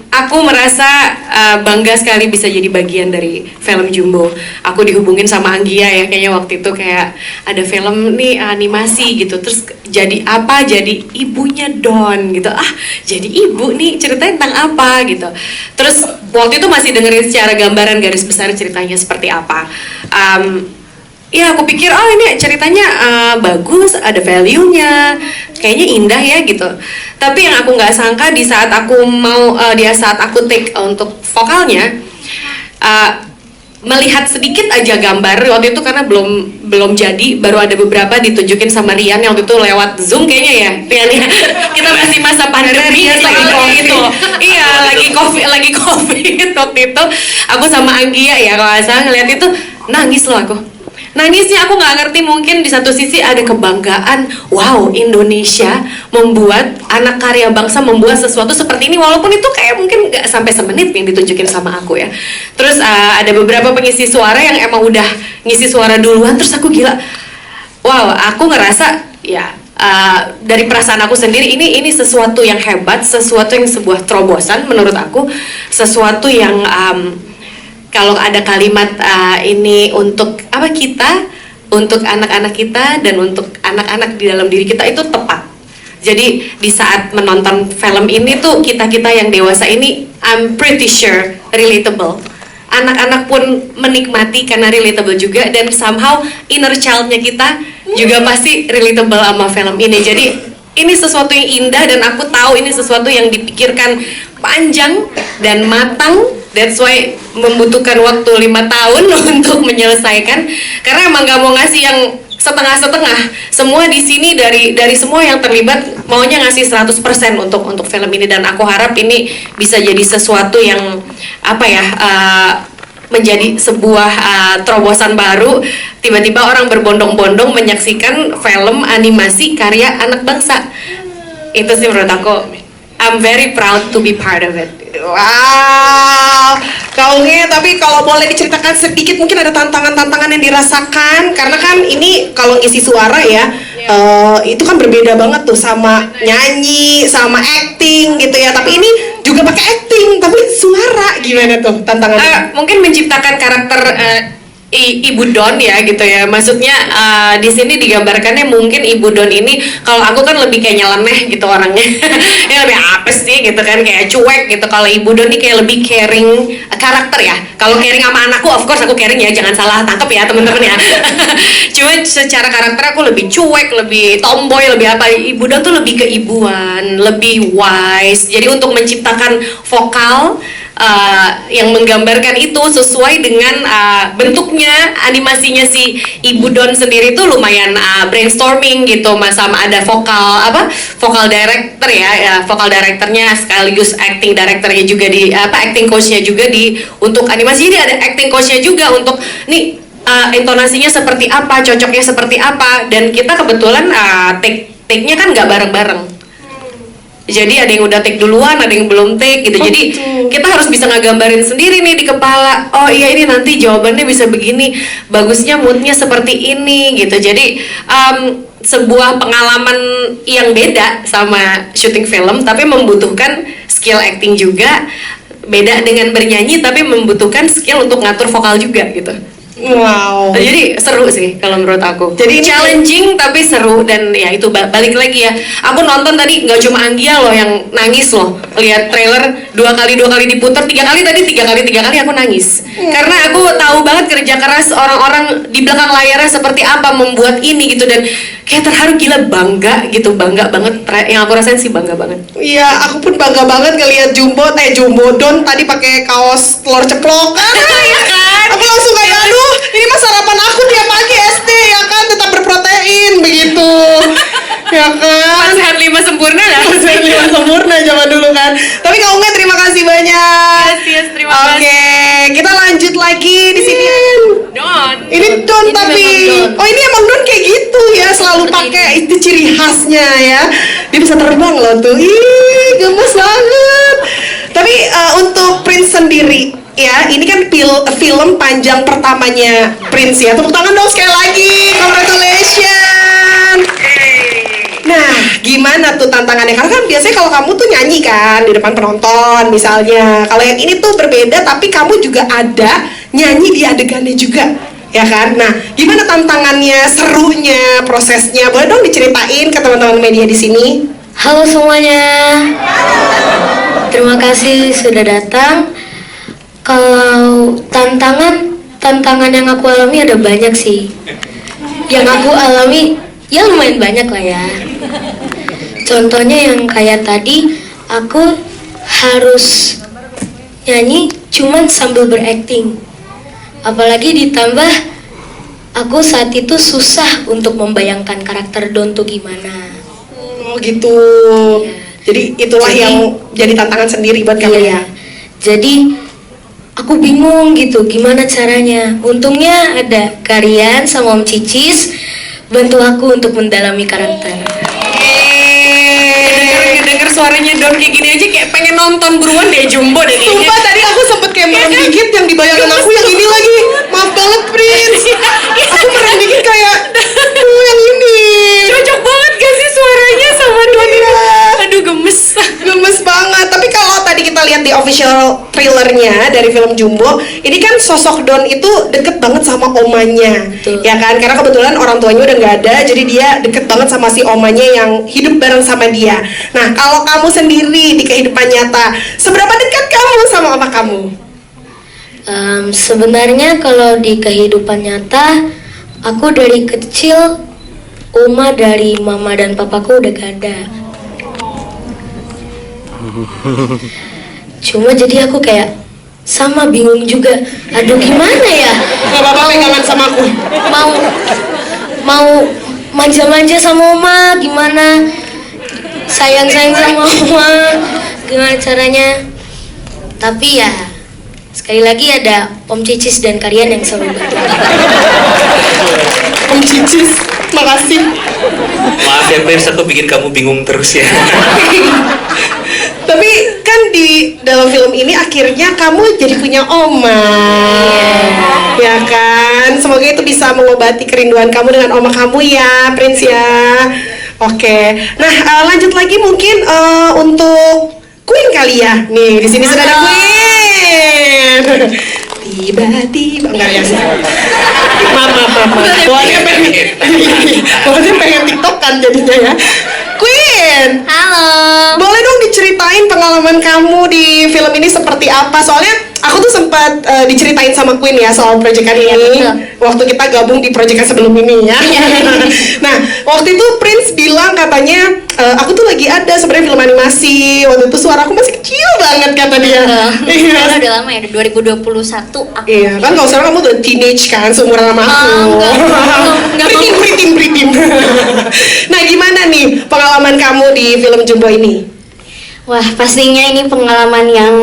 S5: Aku merasa bangga sekali bisa jadi bagian dari film Jumbo. Aku dihubungin sama Anggia ya, kayaknya waktu itu kayak ada film nih animasi gitu, terus jadi apa, jadi ibunya Don gitu. Jadi ibu nih, ceritanya tentang apa gitu. Terus waktu itu masih dengerin secara gambaran garis besar ceritanya seperti apa. Ya aku pikir ini ceritanya bagus, ada value-nya, kayaknya indah ya gitu. Tapi yang aku nggak sangka di saat aku saat aku take untuk vokalnya, melihat sedikit aja gambar waktu itu karena belum jadi, baru ada beberapa ditunjukin sama Rian yang waktu itu lewat Zoom kayaknya ya, Rian ya. Kita masih masa pandemi lagi gitu. Iya, lagi COVID waktu itu. Aku sama Anggia ya kalau nggak salah ngeliat itu nangis loh aku. Nangisnya aku nggak ngerti, mungkin di satu sisi ada kebanggaan, wow Indonesia membuat anak karya bangsa membuat sesuatu seperti ini, walaupun itu kayak mungkin nggak sampai semenit yang ditunjukin sama aku ya. Terus ada beberapa pengisi suara yang emang udah ngisi suara duluan, terus aku gila, wow aku ngerasa ya dari perasaan aku sendiri ini sesuatu yang hebat, sesuatu yang sebuah terobosan menurut aku, sesuatu yang kalau ada kalimat ini untuk kita, untuk anak-anak kita dan untuk anak-anak di dalam diri kita, itu tepat. Jadi di saat menonton film ini tuh kita yang dewasa ini, I'm pretty sure relatable. Anak-anak pun menikmati karena relatable juga, dan somehow inner child-nya kita juga pasti relatable sama film ini. Jadi ini sesuatu yang indah dan aku tahu ini sesuatu yang dipikirkan panjang dan matang. That's why membutuhkan waktu 5 tahun untuk menyelesaikan, karena emang gak mau ngasih yang setengah-setengah. Semua di sini dari semua yang terlibat maunya ngasih 100% untuk film ini, dan aku harap ini bisa jadi sesuatu yang menjadi sebuah terobosan baru. Tiba-tiba orang berbondong-bondong menyaksikan film animasi karya anak bangsa. Itu sih menurut aku, I'm very proud to be part of it.
S2: Wow, Kaungnya, tapi kalau boleh diceritakan sedikit, mungkin ada tantangan-tantangan yang dirasakan, karena kan ini kalau isi suara ya, itu kan berbeda banget tuh sama nyanyi, sama acting gitu ya. Tapi ini juga pakai acting, tapi suara, gimana tuh tantangannya?
S5: Mungkin menciptakan karakter Ibu Don ya gitu ya, maksudnya di sini digambarkannya mungkin Ibu Don ini, kalau aku kan lebih kayak nyeleneh gitu orangnya. Ya lebih apa sih gitu kan, kayak cuek gitu. Kalau Ibu Don ini kayak lebih caring karakter ya. Kalau caring sama anakku, of course aku caring ya, jangan salah tangkap ya teman-teman ya. Cuma secara karakter aku lebih cuek, lebih tomboy, lebih apa. Ibu Don tuh lebih keibuan, lebih wise. Jadi untuk menciptakan vokal yang menggambarkan itu sesuai dengan bentuknya, animasinya si Ibu Don sendiri tuh lumayan brainstorming gitu, sama ada vokal director ya, vokal directornya sekaligus acting directornya juga acting coachnya juga untuk animasi. Jadi ada acting coachnya juga untuk nih
S2: intonasinya seperti apa, cocoknya seperti apa, dan kita kebetulan take-nya kan nggak bareng-bareng. Jadi ada yang udah take duluan, ada yang belum take gitu. Jadi kita harus bisa ngegambarin sendiri nih di kepala. Oh iya ini nanti jawabannya bisa begini, bagusnya moodnya seperti ini gitu. Jadi sebuah pengalaman yang beda sama syuting film, tapi membutuhkan skill acting juga. Beda dengan bernyanyi, tapi membutuhkan skill untuk ngatur vokal juga gitu.
S8: Wow.
S2: Jadi seru sih kalau menurut aku.
S8: Jadi ini
S2: challenging tapi seru, dan ya itu balik lagi ya. Aku nonton tadi nggak cuma Anggia loh yang nangis loh. Lihat trailer dua kali diputar, tiga kali aku nangis. Karena aku tahu banget kerja keras orang-orang di belakang layarnya seperti apa membuat ini gitu, dan kayak terharu, gila, bangga gitu, bangga banget. Yang aku rasain sih bangga banget.
S8: Iya, aku pun bangga banget ngelihat Jumbo Don tadi pakai kaos telur ceplok.
S2: Iya kan?
S8: Aku langsung kayak, aduh, ini mah sarapan aku tiap pagi SD ya kan, tetap berprotein begitu. Ya kan?
S2: Sehat 5 sempurna lah.
S8: Sehat 5 sempurna zaman dulu kan. Tapi Kak Unga terima kasih banyak.
S2: Yes, terima kasih.
S8: Oke, kita lanjut lagi di sini.
S2: Don.
S8: Ini Don
S6: Ini
S8: tapi
S6: memang Don.
S8: oh ini emang Don kayak gitu ya, selalu pakai itu ciri khasnya ya. Dia bisa terbang loh tuh. Ih, gemes banget. Tapi untuk Prince sendiri ya, ini kan film panjang pertamanya Prince ya. Tepuk tangan dong sekali lagi. Congratulations. Nah, gimana tuh tantangannya? Karena kan biasanya kalau kamu tuh nyanyi kan di depan penonton misalnya. Kalau yang ini tuh berbeda, tapi kamu juga ada nyanyi di adegannya juga, ya kan? Nah, gimana tantangannya, serunya, prosesnya? Boleh dong diceritain ke teman-teman media di sini?
S6: Halo semuanya. Terima kasih sudah datang. Kalau tantangan yang aku alami ada banyak sih. Yang aku alami ya lumayan banyak lah ya. Contohnya yang kayak tadi, aku harus nyanyi cuman sambil berakting. Apalagi ditambah aku saat itu susah untuk membayangkan karakter Don tuh gimana.
S8: Oh gitu. Jadi itulah yang jadi tantangan sendiri buat kamu ya.
S6: Jadi aku bingung gitu gimana caranya. Untungnya ada Karian sama Om Cicis bantu aku untuk mendalami karakter.
S2: Denger suaranya Don kayak gini aja kayak pengen nonton buruan deh Jumbo deh kayaknya.
S8: Sumpah tadi aku sempet kayak merem dikit, yang dibayangkan aku yang ini lagi. Maaf banget Prince. Aku merem dikit kayak, yang ini.
S2: Cocok banget gak sih suaranya sama Don ini? Aduh gemes.
S8: Gemes banget. Tapi kalau tadi kita lihat di official trailernya dari film Jumbo, ini kan sosok Don itu deket banget sama omanya.
S6: Betul.
S8: Ya kan? Karena kebetulan orang tuanya udah nggak ada, jadi dia deket banget sama si omanya yang hidup bareng sama dia. Nah, kalau kamu sendiri di kehidupan nyata, seberapa dekat kamu sama oma kamu?
S6: Sebenarnya kalau di kehidupan nyata, aku dari kecil oma dari mama dan papaku udah gak ada. Cuma jadi aku kayak sama bingung juga. Aduh gimana ya?
S8: Gak apa-apa pegangan sama aku.
S6: Mau manja-manja sama oma gimana? Sayang-sayang sama oma gimana caranya? Tapi ya sekali lagi ada Om Cicis dan Karian yang selalu bantu.
S8: Om Cicis, makasih.
S7: Maaf ya Prince, aku bikin kamu bingung terus ya.
S8: Tapi kan di dalam film ini akhirnya kamu jadi punya oma, ya kan? Semoga itu bisa mengobati kerinduan kamu dengan oma kamu ya, Prince ya. Oke, nah lanjut lagi mungkin untuk Queen kali ya. Nih di sini sudah ada Queen. Tiba-tiba enggak ya sih. Maaf. Bawahnya pengen TikTok kan jadinya ya. Queen,
S6: Halo.
S8: boleh dong diceritain pengalaman kamu di film ini seperti apa? Soalnya aku tuh sempat diceritain sama Queen ya soal proyekan ini.
S6: betul.
S8: Waktu kita gabung di proyekan sebelum ini ya. Nah, waktu itu Prince bilang katanya aku tuh lagi ada sebenarnya film animasi. Waktu itu suara aku masih kecil banget kata dia.
S6: Karena udah lama ya, 2021 aku.
S8: Iya, kan kalau sekarang kamu udah teenage kan, seumuran sama aku.
S6: enggak.
S8: Pritin. Nah, gimana nih pengalaman kamu di film Jumbo ini?
S9: Wah, pastinya ini pengalaman yang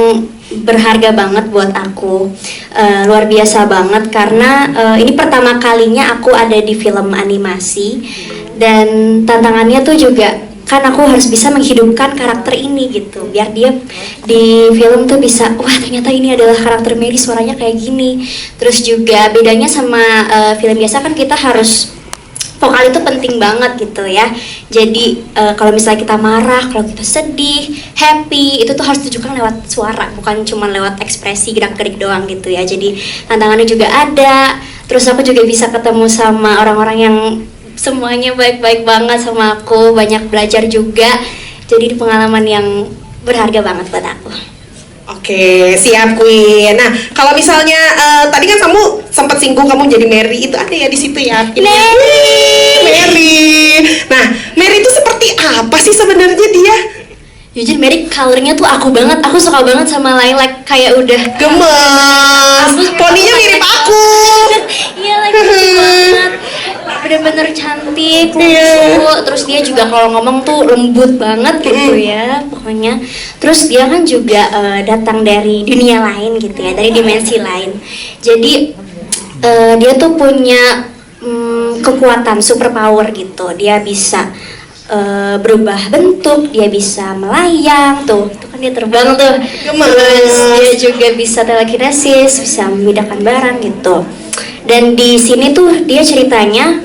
S9: berharga banget buat aku, luar biasa banget karena ini pertama kalinya aku ada di film animasi dan tantangannya tuh juga kan aku harus bisa menghidupkan karakter ini gitu biar dia di film tuh bisa wah ternyata ini adalah karakter Mary suaranya kayak gini. Terus juga bedanya sama film biasa kan kita harus vokal itu penting banget gitu ya. Jadi kalau misalnya kita marah, kalau kita sedih, happy, itu tuh harus ditunjukkan lewat suara, bukan cuma lewat ekspresi gerak-gerik doang gitu ya. Jadi tantangannya juga ada. Terus aku juga bisa ketemu sama orang-orang yang semuanya baik-baik banget sama aku, banyak belajar juga. Jadi pengalaman yang berharga banget buat aku.
S2: Oke, siap Queen. Nah, kalau misalnya tadi kan kamu sempat singgung kamu jadi Mary, itu ada ya di situ ya? Mary. Nah, Mary itu seperti apa sih sebenarnya dia?
S9: Jujur Mary colornya tuh aku banget, aku suka banget sama lilac kayak udah
S2: gemes. Poninya mirip aku.
S9: Iya lagi banget. Bener-bener cantik, lucu. Terus dia juga kalau ngomong tuh lembut banget gitu ya, pokoknya. Terus dia kan juga datang dari dunia lain gitu ya, dari dimensi lain. Jadi dia tuh punya kekuatan super power gitu. Dia bisa berubah bentuk, dia bisa melayang tuh, itu kan dia terbang tuh. Terus dia juga bisa telekinesis, bisa memindahkan barang gitu. Dan di sini tuh dia ceritanya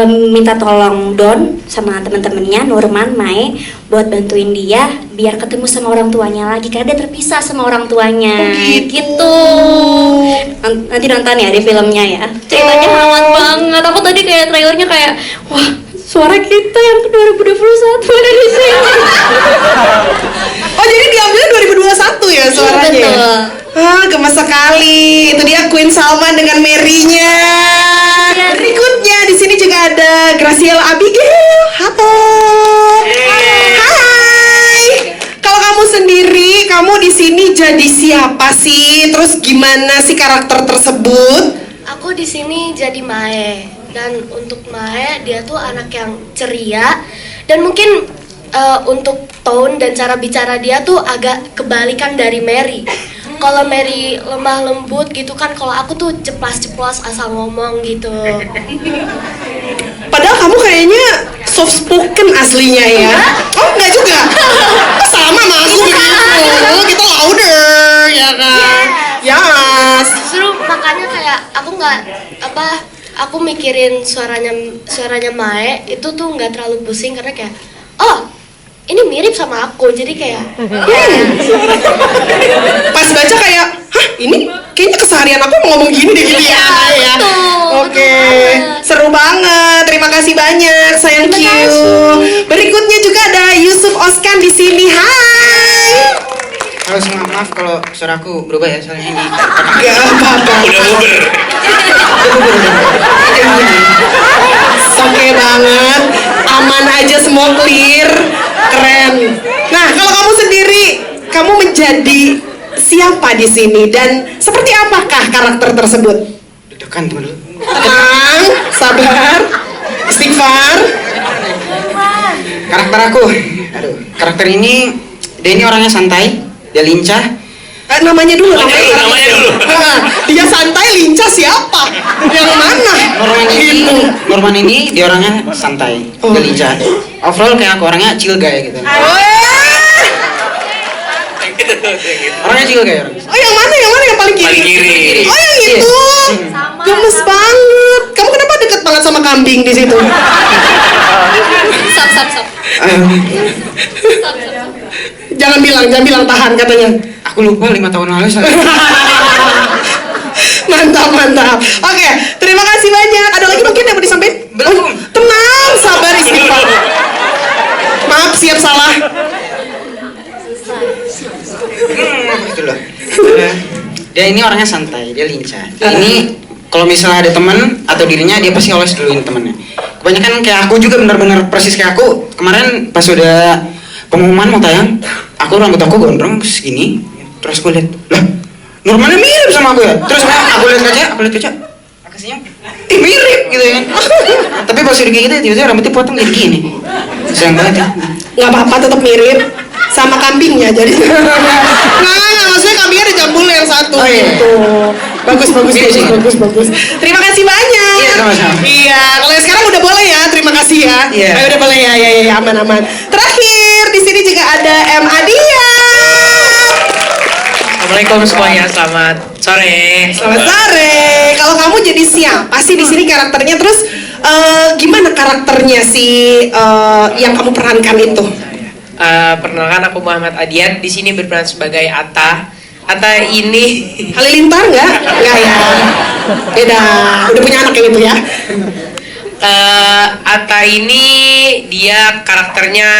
S9: minta tolong Don sama teman-temannya Nurman, Mae buat bantuin dia biar ketemu sama orang tuanya lagi karena dia terpisah sama orang tuanya. Gitu. Nanti nonton ya di filmnya ya. Ceritanya hangat banget. Aku tadi kayak trailernya kayak wah, suara kita yang ke 2021 ada di sini.
S2: Oh, jadi diambilnya 2021 ya suaranya?
S9: Iya, betul.
S2: Ah, gemes sekali. Itu dia Queen Salma dengan Mary-nya. Berikutnya di sini juga ada Graciela Abigail. Halo. Hai. Kalau kamu sendiri, kamu di sini jadi siapa sih? Terus gimana sih karakter tersebut?
S10: Aku di sini jadi Mae. Dan untuk Mae, dia tuh anak yang ceria dan mungkin untuk tone dan cara bicara dia tuh agak kebalikan dari Mary. Kalau Mary lemah lembut gitu kan, kalau aku tuh ceplas-ceplos asal ngomong gitu.
S2: Padahal kamu kayaknya soft spoken aslinya ya. Oh, enggak juga. Sama sama aku begitu. Kita louder ya kan. Yes.
S10: Justru makanya kayak aku nggak aku mikirin suaranya Mae itu tuh nggak terlalu pusing karena kayak oh ini mirip sama aku, jadi kayak
S2: pas baca kayak hah ini kayaknya keseharian aku mau ngomong gini deh gitu ya. Oke, seru banget. Terima kasih banyak, sayang Q. Berikutnya juga ada Yusuf Oskan di sini. Hai.
S11: Halo semua, maaf kalau suaraku berubah ya soalnya ini.
S2: Gak apa-apa.
S1: Udah buber.
S2: Oke banget, aman aja, semua clear, keren. Nah, kalau kamu sendiri, kamu menjadi siapa di sini dan seperti apakah karakter tersebut?
S11: Deg-degan teman dulu.
S2: Tenang, sabar, istighfar.
S11: Karakter aku, karakter ini, dia ini orangnya santai, dia lincah.
S2: Namanya dulu.
S1: Namanya.
S2: Dia santai, lincah siapa? Yang mana?
S11: Norman ini dia orangnya santai, dia lincah. Overall kayak aku orangnya chill guy gitu. Orangnya chill guy orang.
S2: Oh, yang mana? Yang mana yang paling kiri?
S1: Paling kiri.
S2: Oh, yang itu. Gemes banget. Kamu kenapa deket banget sama kambing di situ?
S9: Sap.
S2: Jangan bilang tahan katanya.
S11: Aku lupa 5 tahun lalu saya.
S2: Mantap. Oke, terima kasih banyak. Ada lagi mungkin yang mau disampaikan?
S11: Belum.
S2: Tenang, sabar, istighfar. Maaf, siap salah.
S11: Gitu loh. Dia ini orangnya santai, dia lincah. Ini kalau misalnya ada teman atau dirinya, dia pasti always duluin temennya. Kebanyakan kayak aku juga benar-benar persis kayak aku. Kemarin pas udah pengumuman mau tayang, aku rambut aku gondrong segini, terus aku lihat, lah Normannya mirip sama aku ya. Terus aku lihat kaca, aku senyum, mirip gitu ya. Tapi pas udah kayak gitu, tiba-tiba rambutnya potong jadi gini. Sayang banget ya.
S2: Nggak apa-apa, tetap mirip.
S8: sama kambingnya jadi. Nggak, maksudnya kambingnya dijambul yang satu gitu. Bagus. Terima kasih banyak.
S11: Iya, sama-sama.
S8: Iya, kalau yang sekarang udah boleh ya. Terima kasih ya.
S11: Iya.
S8: Udah boleh ya. Aman. Terakhir di sini juga ada M Adia.
S12: Assalamualaikum semuanya, selamat sore.
S8: Selamat sore. Kalau kamu jadi siapa sih di sini karakternya? Terus gimana karakternya sih yang kamu perankan itu?
S12: Perkenalkan, aku Muhammad Adian. Di sini berperan sebagai Atta. Atta ini
S8: Halilintar nggak? Nggak ya. Beda. Udah punya anak yang itu ya.
S12: Atta ini dia karakternya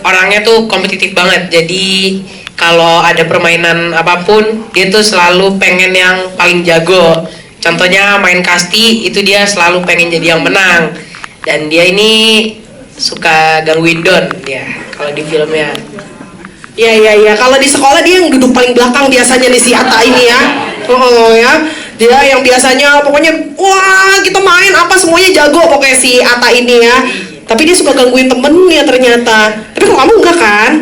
S12: orangnya tuh kompetitif banget. Jadi kalau ada permainan apapun, dia tuh selalu pengen yang paling jago. Contohnya main kasti, itu dia selalu pengen jadi yang menang. Dan dia ini suka gangguin Don ya kalau di filmnya.
S8: Iya. Kalau di sekolah dia yang duduk paling belakang biasanya nih si Atta ini ya. Oh ya. Dia yang biasanya pokoknya wah kita main apa semuanya jago pokoknya si Atta ini ya. Tapi dia suka gangguin temennya ternyata. Tapi kalau kamu enggak kan?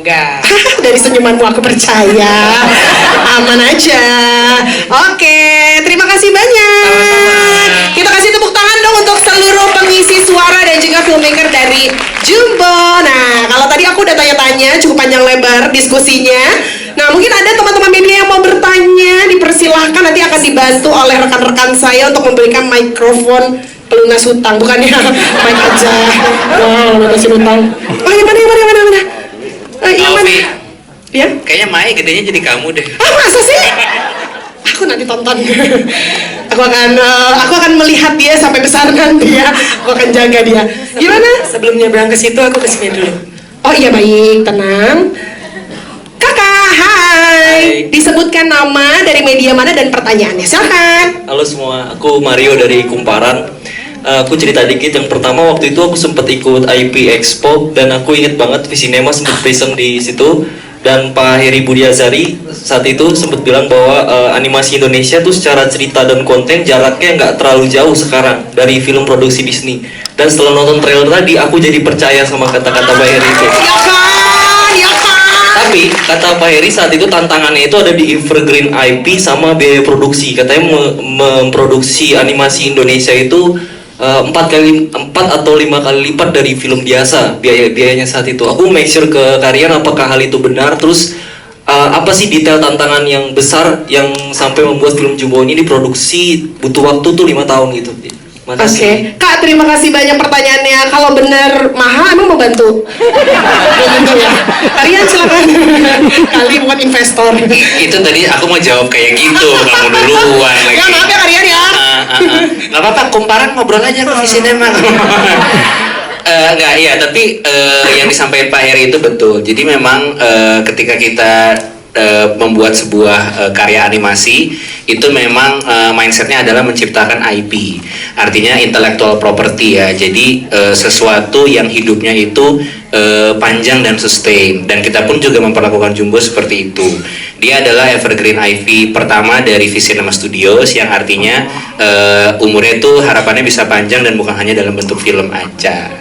S12: Enggak.
S8: Dari senyumanmu aku percaya. Aman aja. Oke, terima kasih banyak.
S12: Sama-sama.
S8: Kita kasih tepuk tangan dong untuk seluruh pengisi suara dan juga filmmaker dari Jumbo. Nah, kalau tadi aku udah tanya-tanya cukup panjang lebar diskusinya. Nah, mungkin ada teman-teman media yang mau bertanya, dipersilahkan, nanti akan dibantu oleh rekan-rekan saya untuk memberikan mikrofon pelunas hutang, bukannya mic aja. Wow, lunasin hutang. Oh, yang mana? Yang mana? Ya?
S7: Kayaknya Mae gedenya jadi kamu deh.
S8: Masa sih? Aku nanti tonton. Aku akan melihat dia sampai besar nanti ya. Aku akan jaga dia. Gimana?
S12: Sebelum nyebrang ke situ, aku kesini dulu.
S8: Oh iya baik, tenang. Kakak, hai. Disebutkan nama dari media mana dan pertanyaannya. Silakan.
S13: Halo semua, aku Mario dari Kumparan. Aku cerita dikit. Yang pertama waktu itu aku sempat ikut IP Expo dan aku inget banget Visinema sempat present di situ. Dan Pak Heri Budiazari saat itu sempat bilang bahwa animasi Indonesia tuh secara cerita dan konten jaraknya nggak terlalu jauh sekarang dari film produksi Disney. Dan setelah nonton trailer tadi, aku jadi percaya sama kata-kata Pak Heri itu. Tapi kata Pak Heri saat itu tantangannya itu ada di evergreen IP sama biaya produksi. Katanya memproduksi animasi Indonesia itu 4 atau 5 kali lipat dari film biasa biayanya saat itu. Aku make sure ke kalian apakah hal itu benar. Terus apa sih detail tantangan yang besar yang sampai membuat film Jumbo ini diproduksi butuh waktu tuh 5 tahun gitu.
S8: Oke, Kak, terima kasih banyak pertanyaannya. Kalau benar mahal, emang mau bantu? Bantu ya. Kalian silakan. Kali buat investor.
S7: Itu tadi aku mau jawab kayak gitu, kamu duluan lagi.
S8: Ya maaf ya kalian ya.
S7: Nggak apa-apa, Kumparan ngobrol aja ke Visinema. Enggak, iya, tapi yang disampaikan Pak Heri itu betul. Jadi memang ketika kita membuat sebuah karya animasi itu memang mindsetnya adalah menciptakan IP, artinya intellectual property ya. Jadi sesuatu yang hidupnya itu panjang dan sustain, dan kita pun juga memperlakukan Jumbo seperti itu. Dia adalah evergreen IP pertama dari Visinema Studios, yang artinya umurnya itu harapannya bisa panjang dan bukan hanya dalam bentuk film aja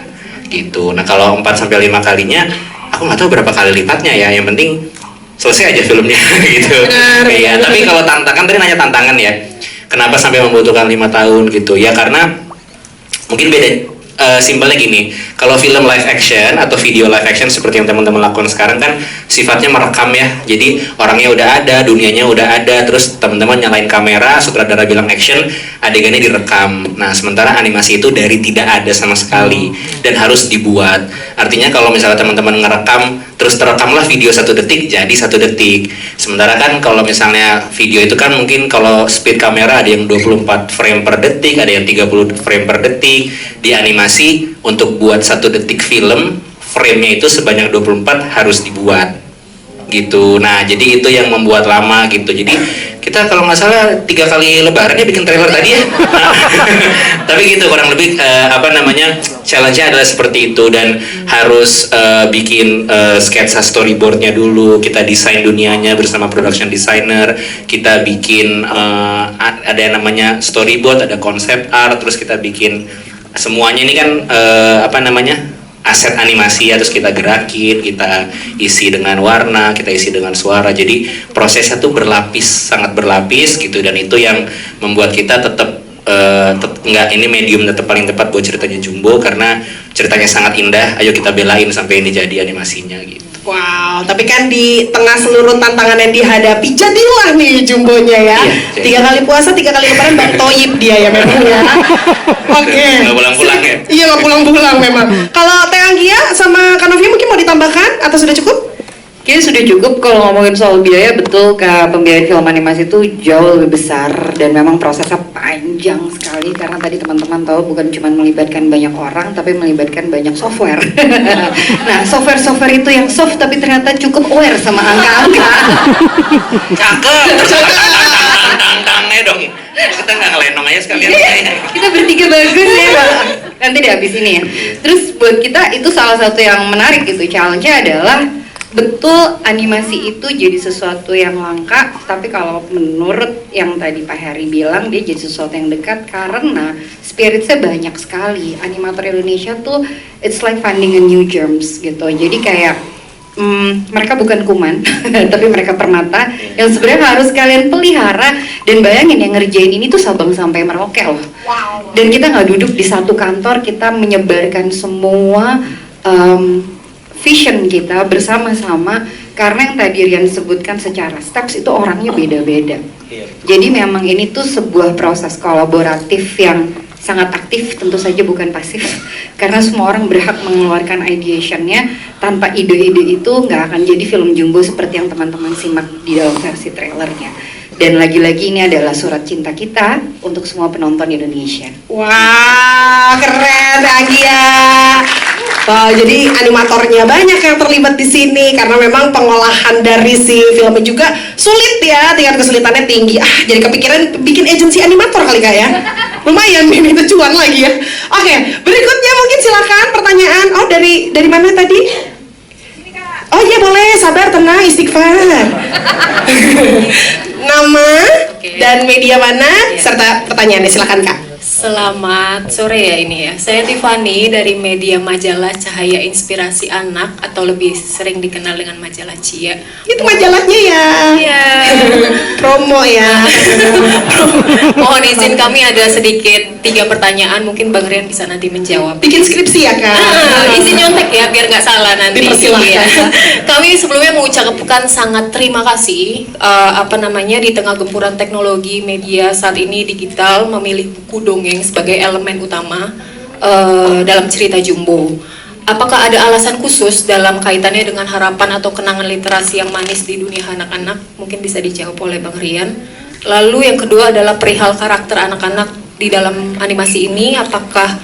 S7: gitu. Nah kalau 4-5 kalinya aku nggak tahu berapa kali lipatnya ya, yang penting selesai aja filmnya gitu. Iya, tapi kalau tantangan, tadi nanya tantangan ya, kenapa sampai membutuhkan 5 tahun gitu ya, karena mungkin beda. Simpelnya gini, kalau film live action atau video live action seperti yang teman-teman lakukan sekarang kan sifatnya merekam ya. Jadi orangnya udah ada, dunianya udah ada, terus teman-teman nyalain kamera, sutradara bilang action, adegannya direkam. Nah sementara animasi itu dari tidak ada sama sekali dan harus dibuat. Artinya kalau misalnya teman-teman ngerekam terus terekamlah video 1 detik, jadi 1 detik. Sementara kan kalau misalnya video itu kan mungkin kalau speed kamera ada yang 24 frame per detik, ada yang 30 frame per detik. Di animasi untuk buat 1 detik film, frame-nya itu sebanyak 24 harus dibuat gitu. Nah jadi itu yang membuat lama gitu. Jadi kita kalau nggak salah 3 kali lebarannya bikin trailer tadi ya. Tapi gitu kurang lebih challenge-nya adalah seperti itu, dan harus bikin sketsa storyboardnya dulu, kita desain dunianya bersama production designer, kita bikin ada yang namanya storyboard, ada konsep art, terus kita bikin semuanya ini kan aset animasi ya, terus kita gerakin, kita isi dengan warna, kita isi dengan suara. Jadi prosesnya tuh berlapis, sangat berlapis gitu, dan itu yang membuat kita tetap ini medium tetap paling tepat buat ceritanya Jumbo karena ceritanya sangat indah. Ayo kita belain sampai ini jadi animasinya gitu.
S2: Wow, tapi kan di tengah seluruh tantangan yang dihadapi, jadilah nih Jumbonya ya.
S7: Iya,
S2: 3 kali puasa, 3 kali lebaran, Bang Toyib dia ya memang ya. Oke.
S7: Nggak pulang-pulang ya?
S2: Iya, nggak pulang-pulang memang. Kalau Teh Anggia sama Kak Novia mungkin mau ditambahkan atau sudah cukup?
S5: Kayaknya sudah cukup. Kalau ngomongin soal biaya, betul, pembiayaan film animasi itu jauh lebih besar dan memang prosesnya panjang sekali karena tadi teman-teman tahu bukan cuma melibatkan banyak orang tapi melibatkan banyak software. Nah, software itu yang soft tapi ternyata cukup aware sama angka-angka.
S7: Cakep. Tang-tangnya dong. Kita nggak ngelenong aja sekalian.
S5: Kita bertiga bagus ya. Nanti deh habis ini ya. Terus buat kita itu salah satu yang menarik gitu. Challenge-nya adalah betul animasi itu jadi sesuatu yang langka, tapi kalau menurut yang tadi Pak Heri bilang dia jadi sesuatu yang dekat karena spiritnya banyak sekali. Animator Indonesia tuh it's like finding a new germs gitu. Jadi kayak mereka bukan kuman tapi mereka permata yang sebenarnya harus kalian pelihara. Dan bayangin yang ngerjain ini tuh Sabang sampai Merauke loh. Dan kita nggak duduk di satu kantor, kita menyebarkan semua vision kita bersama-sama karena yang tadi Rian sebutkan secara steps itu orangnya beda-beda. Jadi memang ini tuh sebuah proses kolaboratif yang sangat aktif, tentu saja bukan pasif karena semua orang berhak mengeluarkan ideationnya. Tanpa ide-ide itu nggak akan jadi film Jumbo seperti yang teman-teman simak di dalam versi trailernya. Dan lagi-lagi ini adalah surat cinta kita untuk semua penonton Indonesia.
S2: Wah, keren Anggia. Jadi animatornya banyak yang terlibat di sini karena memang pengolahan dari si filmnya juga sulit ya, tingkat kesulitannya tinggi. Jadi kepikiran bikin agensi animator kali Kak ya. Lumayan ini itu cuan lagi ya. Oke, berikutnya mungkin silakan pertanyaan. Oh, dari mana tadi? Oh iya boleh, sabar, tenang, istighfar. Nama dan media mana serta pertanyaannya, silakan Kak.
S14: Selamat sore ya ini ya. Saya Tiffany dari media majalah Cahaya Inspirasi Anak atau lebih sering dikenal dengan majalah Cia.
S2: Itu majalahnya ya.
S14: Iya.
S2: Promo ya.
S14: Mohon izin kami ada sedikit 3 pertanyaan, mungkin Bang Rian bisa nanti menjawab.
S2: Bikin skripsi ya Kak.
S14: Izin nyontek ya biar nggak salah nanti.
S2: Dipersilahkan.
S14: Iya. Kami sebelumnya mengucapkan sangat terima kasih di tengah gempuran teknologi media saat ini digital memilih buku dongeng sebagai elemen utama dalam cerita Jumbo. Apakah ada alasan khusus dalam kaitannya dengan harapan atau kenangan literasi yang manis di dunia anak-anak? Mungkin bisa dijawab oleh Bang Rian. Lalu yang kedua adalah perihal karakter anak-anak di dalam animasi ini, apakah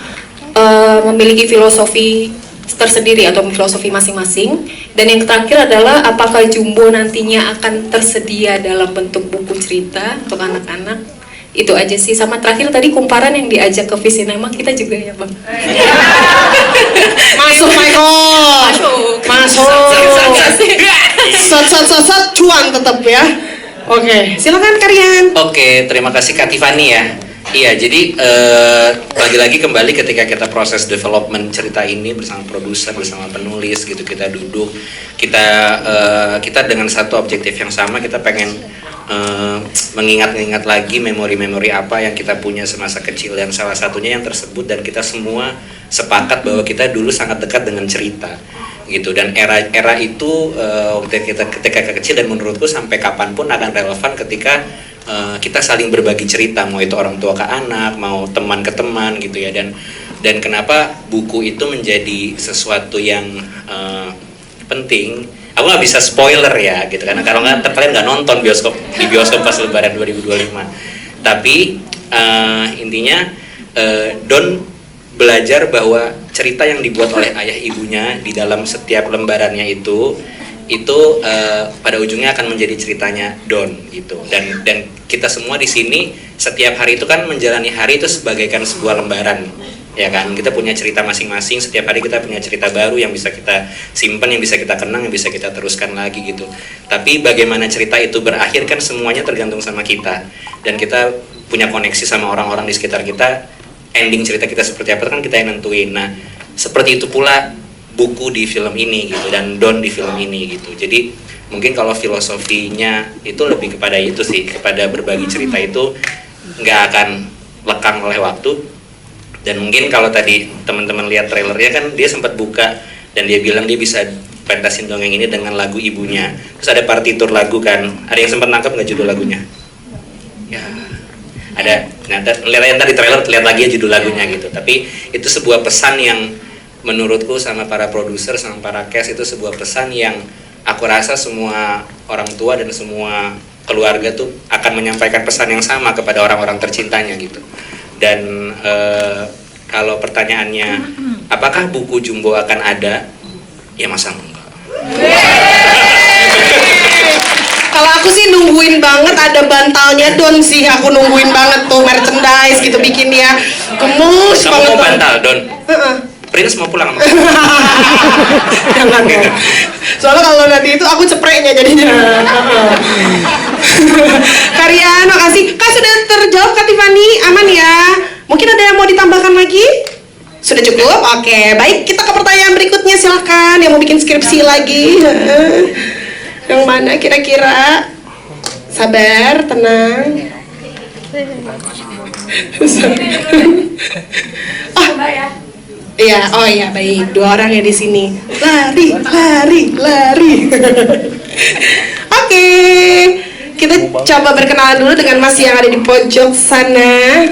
S14: memiliki filosofi tersendiri atau filosofi masing-masing? Dan yang terakhir adalah apakah Jumbo nantinya akan tersedia dalam bentuk buku cerita untuk anak-anak? Itu aja sih. Sama terakhir tadi kumparan yang diajak ke Visinema kita juga ya Bang.
S2: Masuk Michael. Masuk. Sat cuan tetap ya. Oke, silakan Karian.
S7: Oke, terima kasih Kak Tiffany ya. Iya, jadi lagi-lagi kembali ketika kita proses development cerita ini bersama produser, bersama penulis gitu, kita duduk, kita dengan satu objektif yang sama, kita pengen mengingat-ingat lagi memori-memori apa yang kita punya semasa kecil, dan salah satunya yang tersebut dan kita semua sepakat bahwa kita dulu sangat dekat dengan cerita gitu, dan era itu ketika kecil, dan menurutku sampai kapanpun akan relevan ketika kita saling berbagi cerita, mau itu orang tua ke anak, mau teman ke teman gitu ya. Dan kenapa buku itu menjadi sesuatu yang penting, aku nggak bisa spoiler ya gitu, karena kalau nggak kalian nggak nonton di bioskop pas Lebaran 2025. Tapi intinya Don belajar bahwa cerita yang dibuat oleh ayah ibunya di dalam setiap lembarannya itu pada ujungnya akan menjadi ceritanya Don gitu. Dan kita semua di sini setiap hari itu kan menjalani hari itu sebagaikan sebuah lembaran, ya kan. Kita punya cerita masing-masing, setiap hari kita punya cerita baru yang bisa kita simpan, yang bisa kita kenang, yang bisa kita teruskan lagi gitu. Tapi bagaimana cerita itu berakhir kan semuanya tergantung sama kita, dan kita punya koneksi sama orang-orang di sekitar kita. Ending cerita kita seperti apa kan kita yang nentuin. Nah, seperti itu pula buku di film ini gitu dan Don di film ini gitu. Jadi mungkin kalau filosofinya itu lebih kepada itu sih, kepada berbagi cerita itu nggak akan lekang oleh waktu. Dan mungkin kalau tadi teman-teman lihat trailernya kan dia sempat buka dan dia bilang dia bisa pentasin dongeng ini dengan lagu ibunya. Terus ada partitur lagu kan. Ada yang sempat nangkep nggak judul lagunya? Ya, ada. Nah, lihat aja ntar di trailer, lihat lagi ya judul lagunya gitu. Tapi itu sebuah pesan yang menurutku sama para produser, sama para cast itu sebuah pesan yang aku rasa semua orang tua dan semua keluarga tuh akan menyampaikan pesan yang sama kepada orang-orang tercintanya gitu. Dan kalau pertanyaannya, apakah buku Jumbo akan ada? Ya masa enggak?
S2: Kalau aku sih nungguin banget ada bantalnya Don sih, aku nungguin banget tuh merchandise gitu bikinnya gemus
S7: kamu
S2: banget.
S7: Mau bantal Don? Prince mau pulang sama
S2: jangan ya. Soalnya kalau nanti itu aku ceprenya jadinya. Karian, makasih. Kak sudah terjawab Kak Tiffany, aman ya? Mungkin ada yang mau ditambahkan lagi? Sudah cukup? Oke, baik kita ke pertanyaan berikutnya silakan yang mau bikin skripsi lagi. Yang mana kira-kira? Sabar, tenang. Iya, oh iya baik. 2 orang ya di sini. Lari. Oke, kita coba berkenalan dulu dengan Mas yang ada di pojok sana.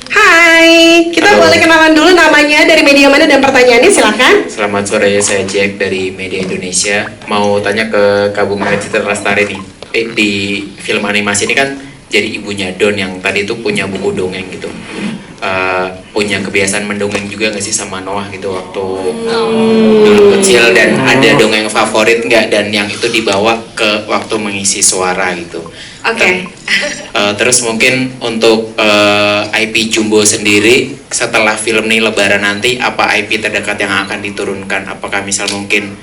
S2: Hai, kita boleh kenalan dulu namanya, dari media mana dan pertanyaannya silakan.
S15: Selamat sore, saya Jack dari Media Indonesia. Mau tanya ke Kak Bung Citra Lestari nih. Di film animasi ini kan jadi ibunya Don yang tadi itu punya buku dongeng gitu. Punya kebiasaan mendongeng juga nggak sih sama Noah gitu waktu dulu kecil, dan ada dongeng favorit nggak, dan yang itu dibawa ke waktu mengisi suara gitu.
S2: Oke.
S15: Terus mungkin untuk IP Jumbo sendiri setelah film ini Lebaran nanti, apa IP terdekat yang akan diturunkan? Apakah misal mungkin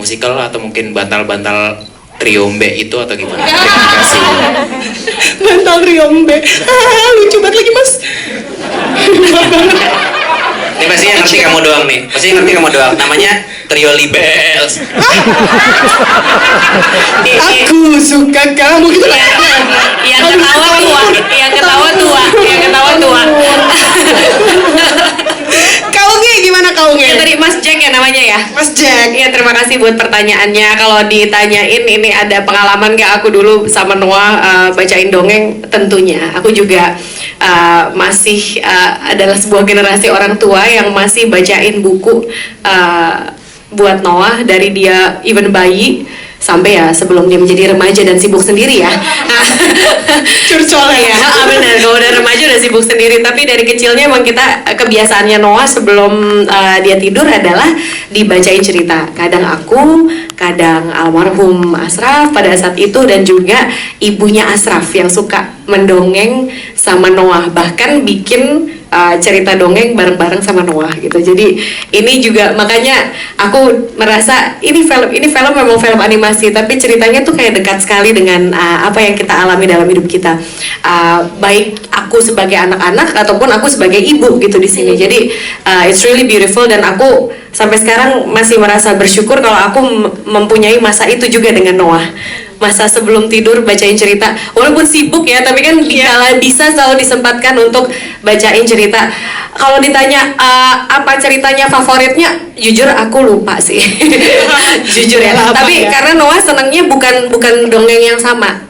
S15: musikal atau mungkin bantal-bantal Triombe itu atau gimana? Terima kasih.
S2: Bantal Triombe. Lucu banget lagi Mas.
S7: Ini pasti yang ngerti kamu doang nih. Pasti yang ngerti kamu doang. Namanya Trio Libels.
S2: Aku suka kamu gitu.
S14: Yang ketawa tua.
S2: Kaunge gimana Kaunge?
S14: Ya, tadi Mas Jack ya namanya ya?
S2: Mas Jack.
S14: Ya, terima kasih buat pertanyaannya. Kalau ditanyain ini ada pengalaman gak aku dulu sama Noah bacain dongeng? Tentunya. Aku juga masih adalah sebuah generasi orang tua yang masih bacain buku buat Noah dari dia even bayi sampai ya sebelum dia menjadi remaja dan sibuk sendiri ya.
S2: Curcol ya.
S14: Benar, kalau udah remaja udah sibuk sendiri. Tapi dari kecilnya emang kita kebiasaannya Noah sebelum dia tidur adalah dibacain cerita. Kadang aku, kadang almarhum Asraf pada saat itu, dan juga ibunya Asraf yang suka mendongeng sama Noah, bahkan bikin cerita dongeng bareng-bareng sama Noah gitu. Jadi ini juga makanya aku merasa ini film memang film animasi, tapi ceritanya tuh kayak dekat sekali dengan apa yang kita alami dalam hidup kita. Baik aku sebagai anak-anak ataupun aku sebagai ibu gitu di sini. Jadi it's really beautiful, dan aku sampai sekarang masih merasa bersyukur kalau aku mempunyai masa itu juga dengan Noah. Masa sebelum tidur bacain cerita, walaupun sibuk ya, tapi kan kalau bisa selalu disempatkan untuk bacain cerita. Kalau ditanya apa ceritanya favoritnya, jujur aku lupa sih. Jujur ya. Tapi karena Noah senangnya bukan dongeng yang sama.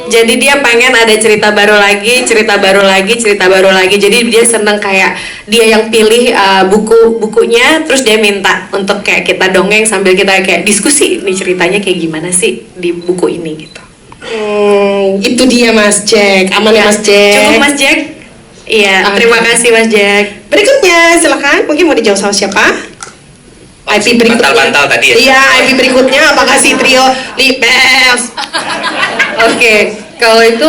S14: Jadi dia pengen ada cerita baru lagi. Jadi dia seneng kayak dia yang pilih bukunya, terus dia minta untuk kayak kita dongeng sambil kita kayak diskusi nih ceritanya kayak gimana sih di buku ini gitu.
S2: Itu dia Mas Jack. Aman ya Mas Jack?
S14: Cukup Mas Jack? Iya, terima kasih Mas Jack.
S2: Berikutnya silakan, mungkin mau dijawab sama siapa? IP berikutnya.
S7: Bantal tadi ya?
S2: Iya, IP berikutnya apakah si Trio Libels?
S5: Oke, kalau itu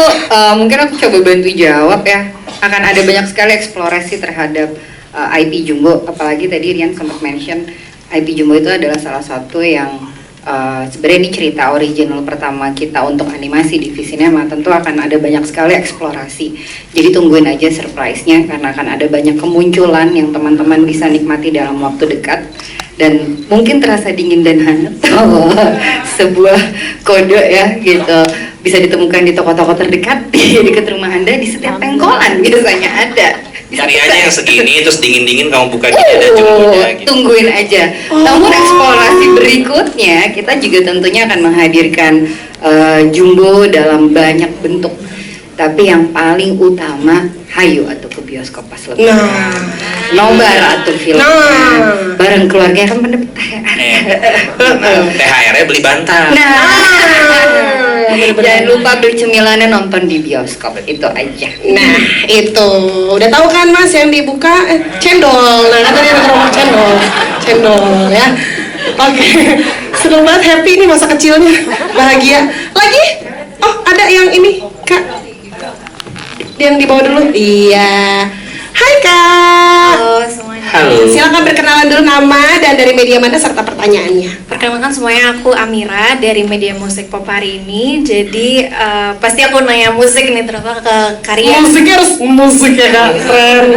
S5: mungkin aku coba bantu jawab ya. Akan ada banyak sekali eksplorasi terhadap IP Jumbo, apalagi tadi Rian sempat mention IP Jumbo itu adalah salah satu yang sebenarnya ini cerita original pertama kita untuk animasi di Visinema. Tentu akan ada banyak sekali eksplorasi. Jadi tungguin aja surprise-nya, karena akan ada banyak kemunculan yang teman-teman bisa nikmati dalam waktu dekat. dan mungkin terasa dingin dan hangat. Sebuah kode ya gitu, bisa ditemukan di toko-toko terdekat di dekat rumah Anda, di setiap pengkolan biasanya ada.
S7: Cari aja yang segini terus dingin-dingin kamu buka gini ada jumbonya gitu.
S5: Tungguin aja. Namun eksplorasi berikutnya kita juga tentunya akan menghadirkan jumbo dalam banyak bentuk. Tapi yang paling utama, hayu atau ke bioskop pas lebaran. Nobar atau film. Bareng keluarga kan pada
S7: THR-nya beli bantal.
S5: Jangan lupa beli cemilannya, nonton di bioskop, itu aja.
S8: Nah, itu udah tahu kan Mas yang dibuka cendol. Nah, kan tadi ada rumah cendol ya. Oke, seneng banget, happy nih masa kecilnya, bahagia. Lagi? Oh, ada yang ini, Kak. Yang di bawah dulu. Iya. Hai Kak.
S16: Halo semuanya.
S7: Halo.
S8: Silakan berkenalan dulu nama dan dari media mana serta pertanyaannya.
S16: Perkenalkan semuanya, aku Amira dari media musik pop hari ini. Jadi pasti aku nanya musik nih, terutama ke Karyan.
S8: Musiknya harus musik ya Kak, keren.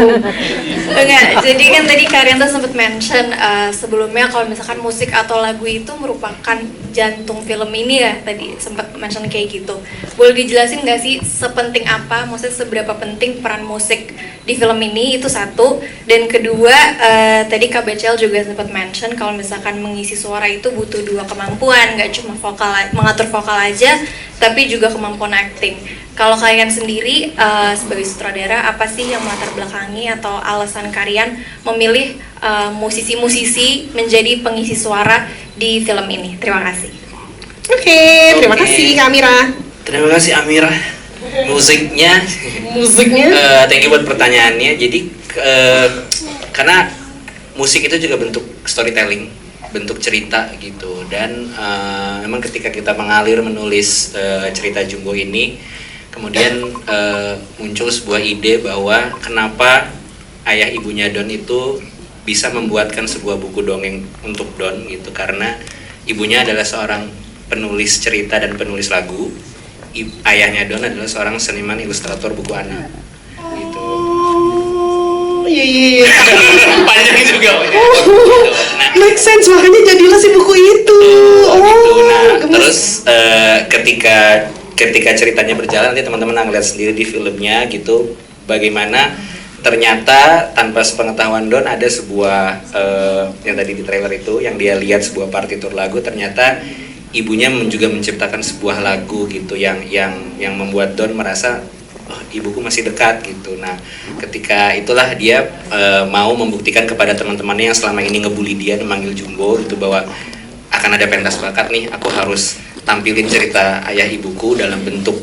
S16: Enggak, jadi kan tadi Karyan tuh sempat mention sebelumnya kalau misalkan musik atau lagu itu merupakan jantung film ini ya, tadi sempat mention kayak gitu. Boleh dijelasin nggak sih sepenting apa, maksudnya seberapa penting peran musik di film ini, itu satu. Dan kedua, tadi Kak Becel juga sempat mention kalau misalkan mengisi suara itu butuh dua kemampuan, nggak cuma vokal, mengatur vokal aja, tapi juga kemampuan acting. Kalau kalian sendiri sebagai sutradara, apa sih yang melatar belakangi atau alasan kalian memilih musisi-musisi menjadi pengisi suara di film ini? Terima kasih.
S8: Oke, terima kasih Kak Amira.
S7: Terima kasih Amira. Musiknya thank you buat pertanyaannya. Jadi karena musik itu juga bentuk storytelling, bentuk cerita gitu. Dan memang ketika kita mengalir menulis cerita Jumbo ini, kemudian muncul sebuah ide bahwa kenapa ayah ibunya Don itu bisa membuatkan sebuah buku dongeng untuk Don gitu, karena ibunya adalah seorang penulis cerita dan penulis lagu. Ayahnya Don adalah seorang seniman ilustrator buku anak gitu.
S8: Iya.
S7: Panjang juga.
S8: Nah, make sense, makanya jadilah si buku itu.
S7: Terus ketika ceritanya berjalan, nanti teman-teman akan lihat sendiri di filmnya gitu, bagaimana ternyata tanpa sepengetahuan Don ada sebuah yang tadi di trailer itu, yang dia lihat sebuah partitur lagu, ternyata ibunya juga menciptakan sebuah lagu gitu yang membuat Don merasa, oh, ibuku masih dekat gitu. Nah, ketika itulah dia mau membuktikan kepada teman-temannya yang selama ini ngebully dia, memanggil Jumbo gitu, bahwa akan ada pentas bakat nih, aku harus tampilin cerita ayah ibuku dalam bentuk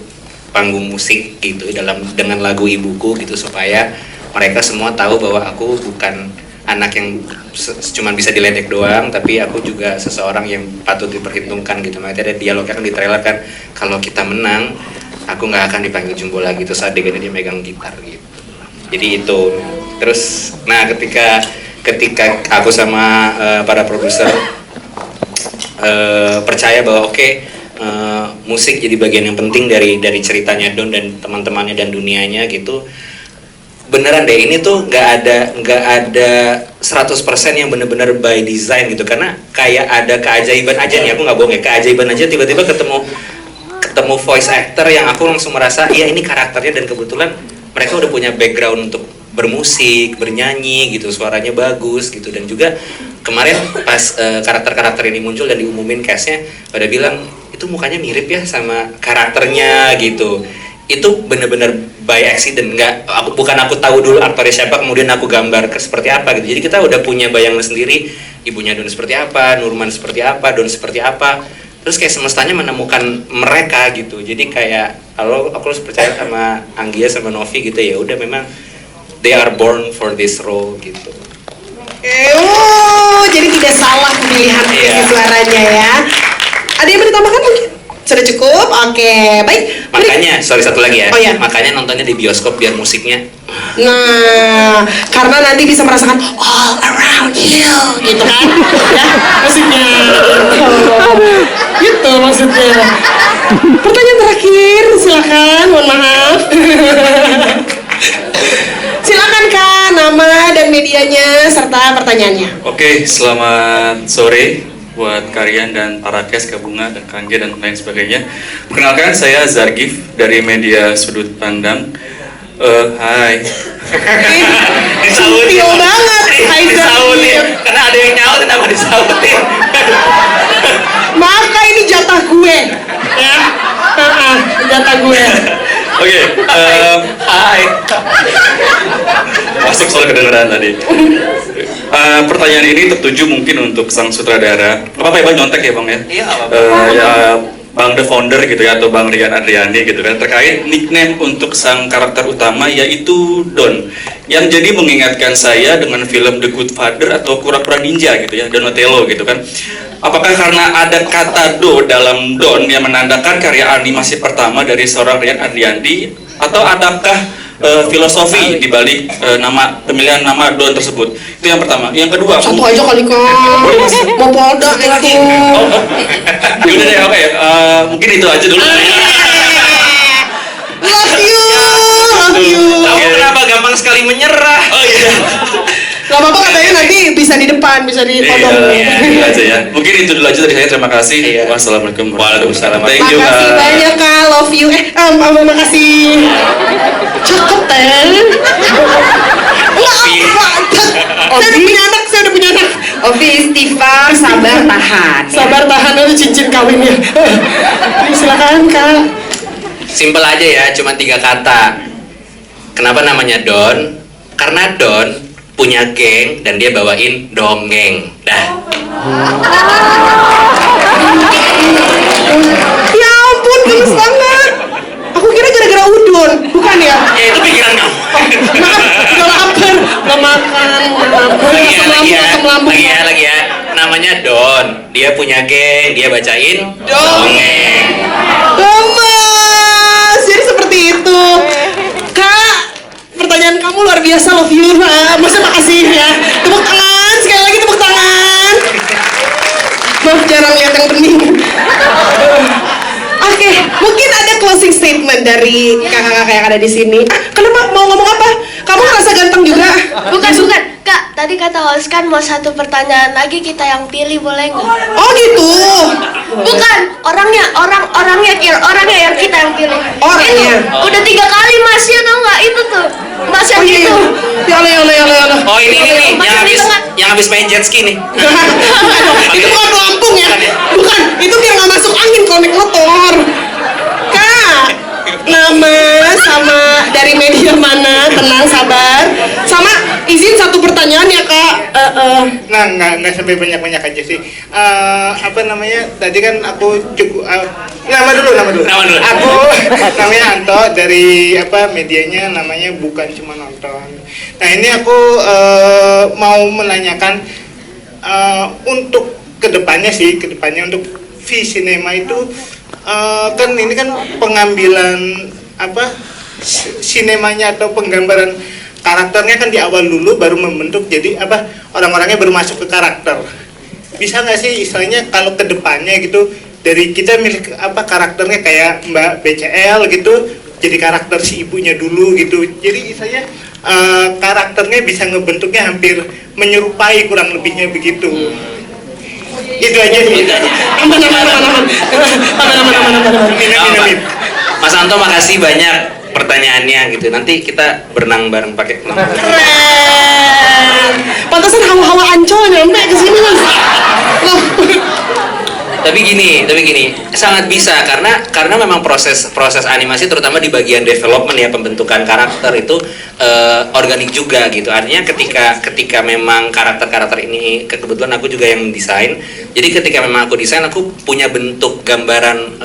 S7: panggung musik gitu, dengan lagu ibuku gitu, supaya mereka semua tahu bahwa aku bukan anak yang cuma bisa diledek doang, tapi aku juga seseorang yang patut diperhitungkan gitu. Makanya ada dialognya kan di trailer kan, kalau kita menang aku nggak akan dipanggil Jumbo lagi, terus adegannya dia megang gitar gitu. Jadi itu. Terus nah ketika aku sama para produser percaya bahwa musik jadi bagian yang penting dari ceritanya Don dan teman-temannya dan dunianya gitu. Beneran deh, ini tuh nggak ada 100% yang bener-bener by design gitu, karena kayak ada keajaiban aja nih, aku nggak bohong ya, keajaiban aja tiba-tiba ketemu voice actor yang aku langsung merasa iya ini karakternya, dan kebetulan mereka udah punya background untuk bermusik, bernyanyi gitu, suaranya bagus gitu. Dan juga kemarin pas karakter-karakter ini muncul dan diumumin castnya, pada bilang itu mukanya mirip ya sama karakternya gitu. Itu bener-bener by accident, bukan aku tahu dulu aktornya siapa kemudian aku gambar seperti apa gitu. Jadi kita udah punya bayangan sendiri, ibunya Don seperti apa, Nurman seperti apa, Don seperti apa. Terus kayak semestanya menemukan mereka gitu. Jadi kayak aku harus percaya sama Anggia sama Novi gitu, ya udah memang they are born for this role gitu.
S8: Jadi tidak salah pemilihan suaranya ya. Ada yang mau ditambahkan mungkin? Sudah cukup? Oke, baik.
S7: Makanya, sorry satu lagi ya.
S8: Oh, iya.
S7: Makanya nontonnya di bioskop biar musiknya.
S8: Nah, karena nanti bisa merasakan all around you, gitu kan? Ya, musiknya. Gitu maksudnya. Pertanyaan terakhir, silakan. Mohon maaf. Silakan Kak, nama dan medianya serta pertanyaannya.
S17: Oke, selamat sore buat Karian dan para guest, Kak Bunga dan Kangge dan lain sebagainya. Perkenalkan, saya Zargif dari media Sudut Pandang. Hai.
S8: Disautin banget. Hai
S7: Disautin. Karena ada yang nyaut, kenapa disautin?
S8: Maaf Kak, ini jatah gue. Ya. Jatah gue.
S17: Oke, hai. Masuk soal kedengeran tadi. Pertanyaan ini tertuju mungkin untuk sang sutradara. Apa ya Bang, nyontek ya Bang ya?
S7: Iya,
S17: Ya Bang The Founder gitu ya, atau Bang Rian Adriani gitu kan, terkait nickname untuk sang karakter utama yaitu Don, yang jadi mengingatkan saya dengan film The Good Father atau Kura-Kura Ninja gitu ya, Donatello gitu kan. Apakah karena ada kata Do dalam Don yang menandakan karya animasi pertama dari seorang Rian Adriani, atau adakah filosofi di balik pemilihan nama Don tersebut? Itu yang pertama. Yang kedua,
S8: satu aja kali Kak. Mau poda lagi.
S17: Yaudah deh, oke. Mungkin itu aja dulu.
S8: Love you.
S7: Kamu kenapa gampang sekali menyerah?
S17: Oh iya.
S8: Gak apa-apa, katanya nanti bisa di depan, bisa di todong.
S17: Itu aja ya. Mungkin itu dulu aja dari saya. Terima kasih. Wassalamualaikum warahmatullahi wabarakatuh. Thank you.
S8: Makasih banyak Kak, love you. Makasih. Cakep Teh. Saya udah punya anak.
S5: Ovi, istighfar, sabar, tahan.
S8: Sabar, tahan, ada cincin kawinnya. Silakan Kak.
S7: Simpel aja ya, cuma 3 kata. Kenapa namanya Don? Karena Don punya geng dan dia bawain dongeng. Dah.
S8: Ya ampun, gemes banget. Aku kira gara-gara udon, bukan ya?
S7: Ya itu pikiran kamu.
S8: Maaf, udah lapar, udah makan,
S7: Lagi ya. Namanya Don. Dia punya geng, dia bacain dongeng.
S8: Gemes, jadi seperti itu. Kak, pertanyaan kamu luar biasa, love you. Maksudnya makasih ya. Tepuk tangan, sekali lagi tepuk tangan. Maaf, jarang lihat yang bening. Oke, mungkin ada closing statement dari kakak-kakak yang ada di sini. Kenapa? Mau ngomong apa? Kamu ngerasa ganteng juga?
S10: Bukan. Kak, tadi kata host kan mau 1 pertanyaan lagi kita yang pilih, boleh nggak?
S8: Oh gitu.
S10: Bukan, orangnya yang kita yang pilih.
S8: Orangnya.
S10: Itu, udah 3 kali Masnya tau nggak? Itu tuh Mas yang
S8: iya.
S10: itu.
S8: Ya Allah.
S7: Oh ini yang habis main jet ski nih.
S8: Itu bukan pelampung ya. Bukan, itu biar nggak masuk angin kalau naik motor. Kak, nama sama dari media mana? Tenang, sabar. Sama izin 1 pertanyaan ya Kak.
S18: Nggak sampai banyak aja sih. Apa namanya? Tadi kan aku cukup nama dulu. Aku namanya Anto, dari medianya namanya Bukan Cuma Nonton. Nah ini aku mau menanyakan untuk kedepannya untuk V-Cinema itu kan ini kan pengambilan sinemanya atau penggambaran karakternya kan di awal dulu baru membentuk, jadi orang-orangnya baru masuk ke karakter. Bisa nggak sih istilahnya kalau kedepannya gitu dari kita milik karakternya kayak Mbak BCL gitu jadi karakter si ibunya dulu gitu, jadi istilahnya karakternya bisa ngebentuknya hampir menyerupai kurang lebihnya begitu. Itu aja sih.
S7: Amin. Mas Anto, makasih banyak pertanyaannya gitu. Nanti kita berenang bareng pakai
S8: Keren. Pantesan hawa-hawa Ancol nyampe ke sini Mas.
S7: Tapi gini, sangat bisa karena memang proses animasi terutama di bagian development ya, pembentukan karakter itu organik juga gitu. Artinya ketika memang karakter ini kebetulan aku juga yang desain. Jadi ketika memang aku desain, aku punya bentuk gambaran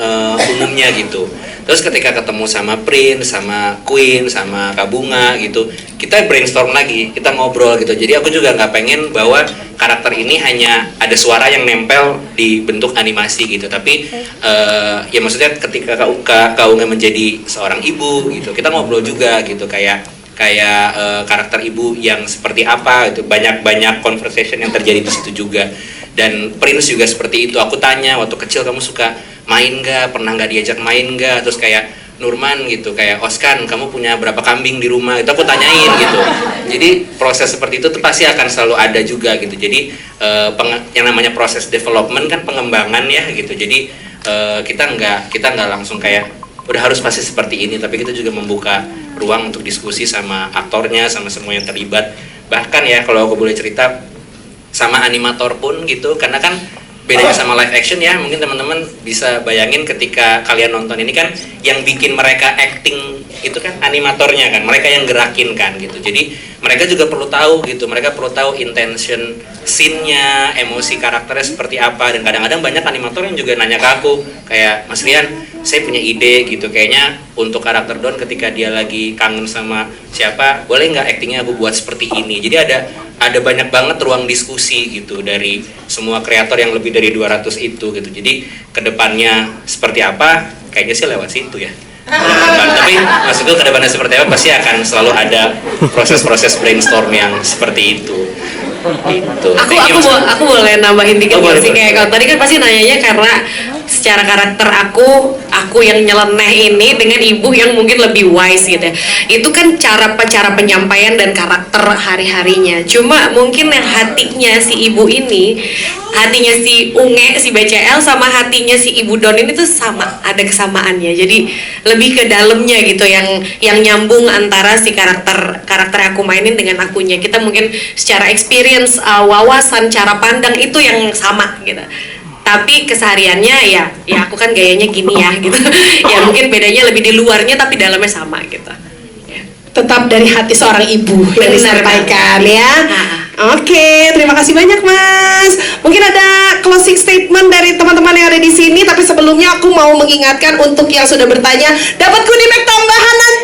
S7: umumnya gitu. Terus ketika ketemu sama Prince, sama Queen, sama Kak Bunga gitu, kita brainstorm lagi, kita ngobrol gitu. Jadi aku juga nggak pengen bahwa karakter ini hanya ada suara yang nempel di bentuk animasi gitu. Tapi ya maksudnya ketika Kak Unge menjadi seorang ibu gitu, kita ngobrol juga gitu, kayak karakter ibu yang seperti apa itu, banyak conversation yang terjadi di situ juga. Dan Prince juga seperti itu. Aku tanya waktu kecil, kamu suka main nggak, pernah nggak diajak main nggak, terus kayak Nurman gitu, kayak Oskan kamu punya berapa kambing di rumah, itu aku tanyain gitu. Jadi proses seperti itu tuh pasti akan selalu ada juga gitu. Jadi yang namanya proses development kan pengembangan ya gitu. Jadi kita nggak langsung kayak udah harus pasti seperti ini, tapi kita juga membuka ruang untuk diskusi sama aktornya, sama semua yang terlibat. Bahkan ya kalau aku boleh cerita sama animator pun gitu, karena kan bedanya sama live action ya, mungkin teman-teman bisa bayangin ketika kalian nonton ini kan yang bikin mereka acting itu kan animatornya kan, mereka yang gerakin kan gitu. Jadi mereka juga perlu tahu gitu, mereka perlu tahu intention scene-nya, emosi karakternya seperti apa. Dan kadang-kadang banyak animator yang juga nanya ke aku kayak, Mas Rian, saya punya ide gitu, kayaknya untuk karakter Don ketika dia lagi kangen sama siapa, boleh nggak actingnya aku buat seperti ini. Jadi ada banyak banget ruang diskusi gitu dari semua kreator yang lebih dari 200 itu gitu. Jadi kedepannya seperti apa, kayaknya sih lewat situ ya. Tapi maksudku kedepannya seperti apa pasti akan selalu ada proses-proses brainstorm yang seperti itu. Gitu.
S14: Aku boleh nambahin dikit nggak sih, kayak kalau tadi kan pasti nanyanya karena secara karakter aku yang nyeleneh ini dengan ibu yang mungkin lebih wise gitu ya. Itu kan cara penyampaian dan karakter hari-harinya. Cuma mungkin yang hatinya si ibu ini, hatinya si Unge, si BCL sama hatinya si Ibu Don ini tuh sama, ada kesamaannya. Jadi lebih ke dalamnya gitu yang nyambung antara si karakter aku mainin dengan akunya. Kita mungkin secara experience, wawasan, cara pandang itu yang sama gitu. Tapi kesehariannya ya aku kan gayanya gini ya gitu. Ya mungkin bedanya lebih di luarnya tapi dalamnya sama gitu.
S8: Tetap dari hati seorang ibu yang disampaikan ya. Oke, terima kasih banyak Mas. Mungkin ada closing statement dari teman-teman yang ada di sini, tapi sebelumnya aku mau mengingatkan untuk yang sudah bertanya, dapat goodie bag tambahan nanti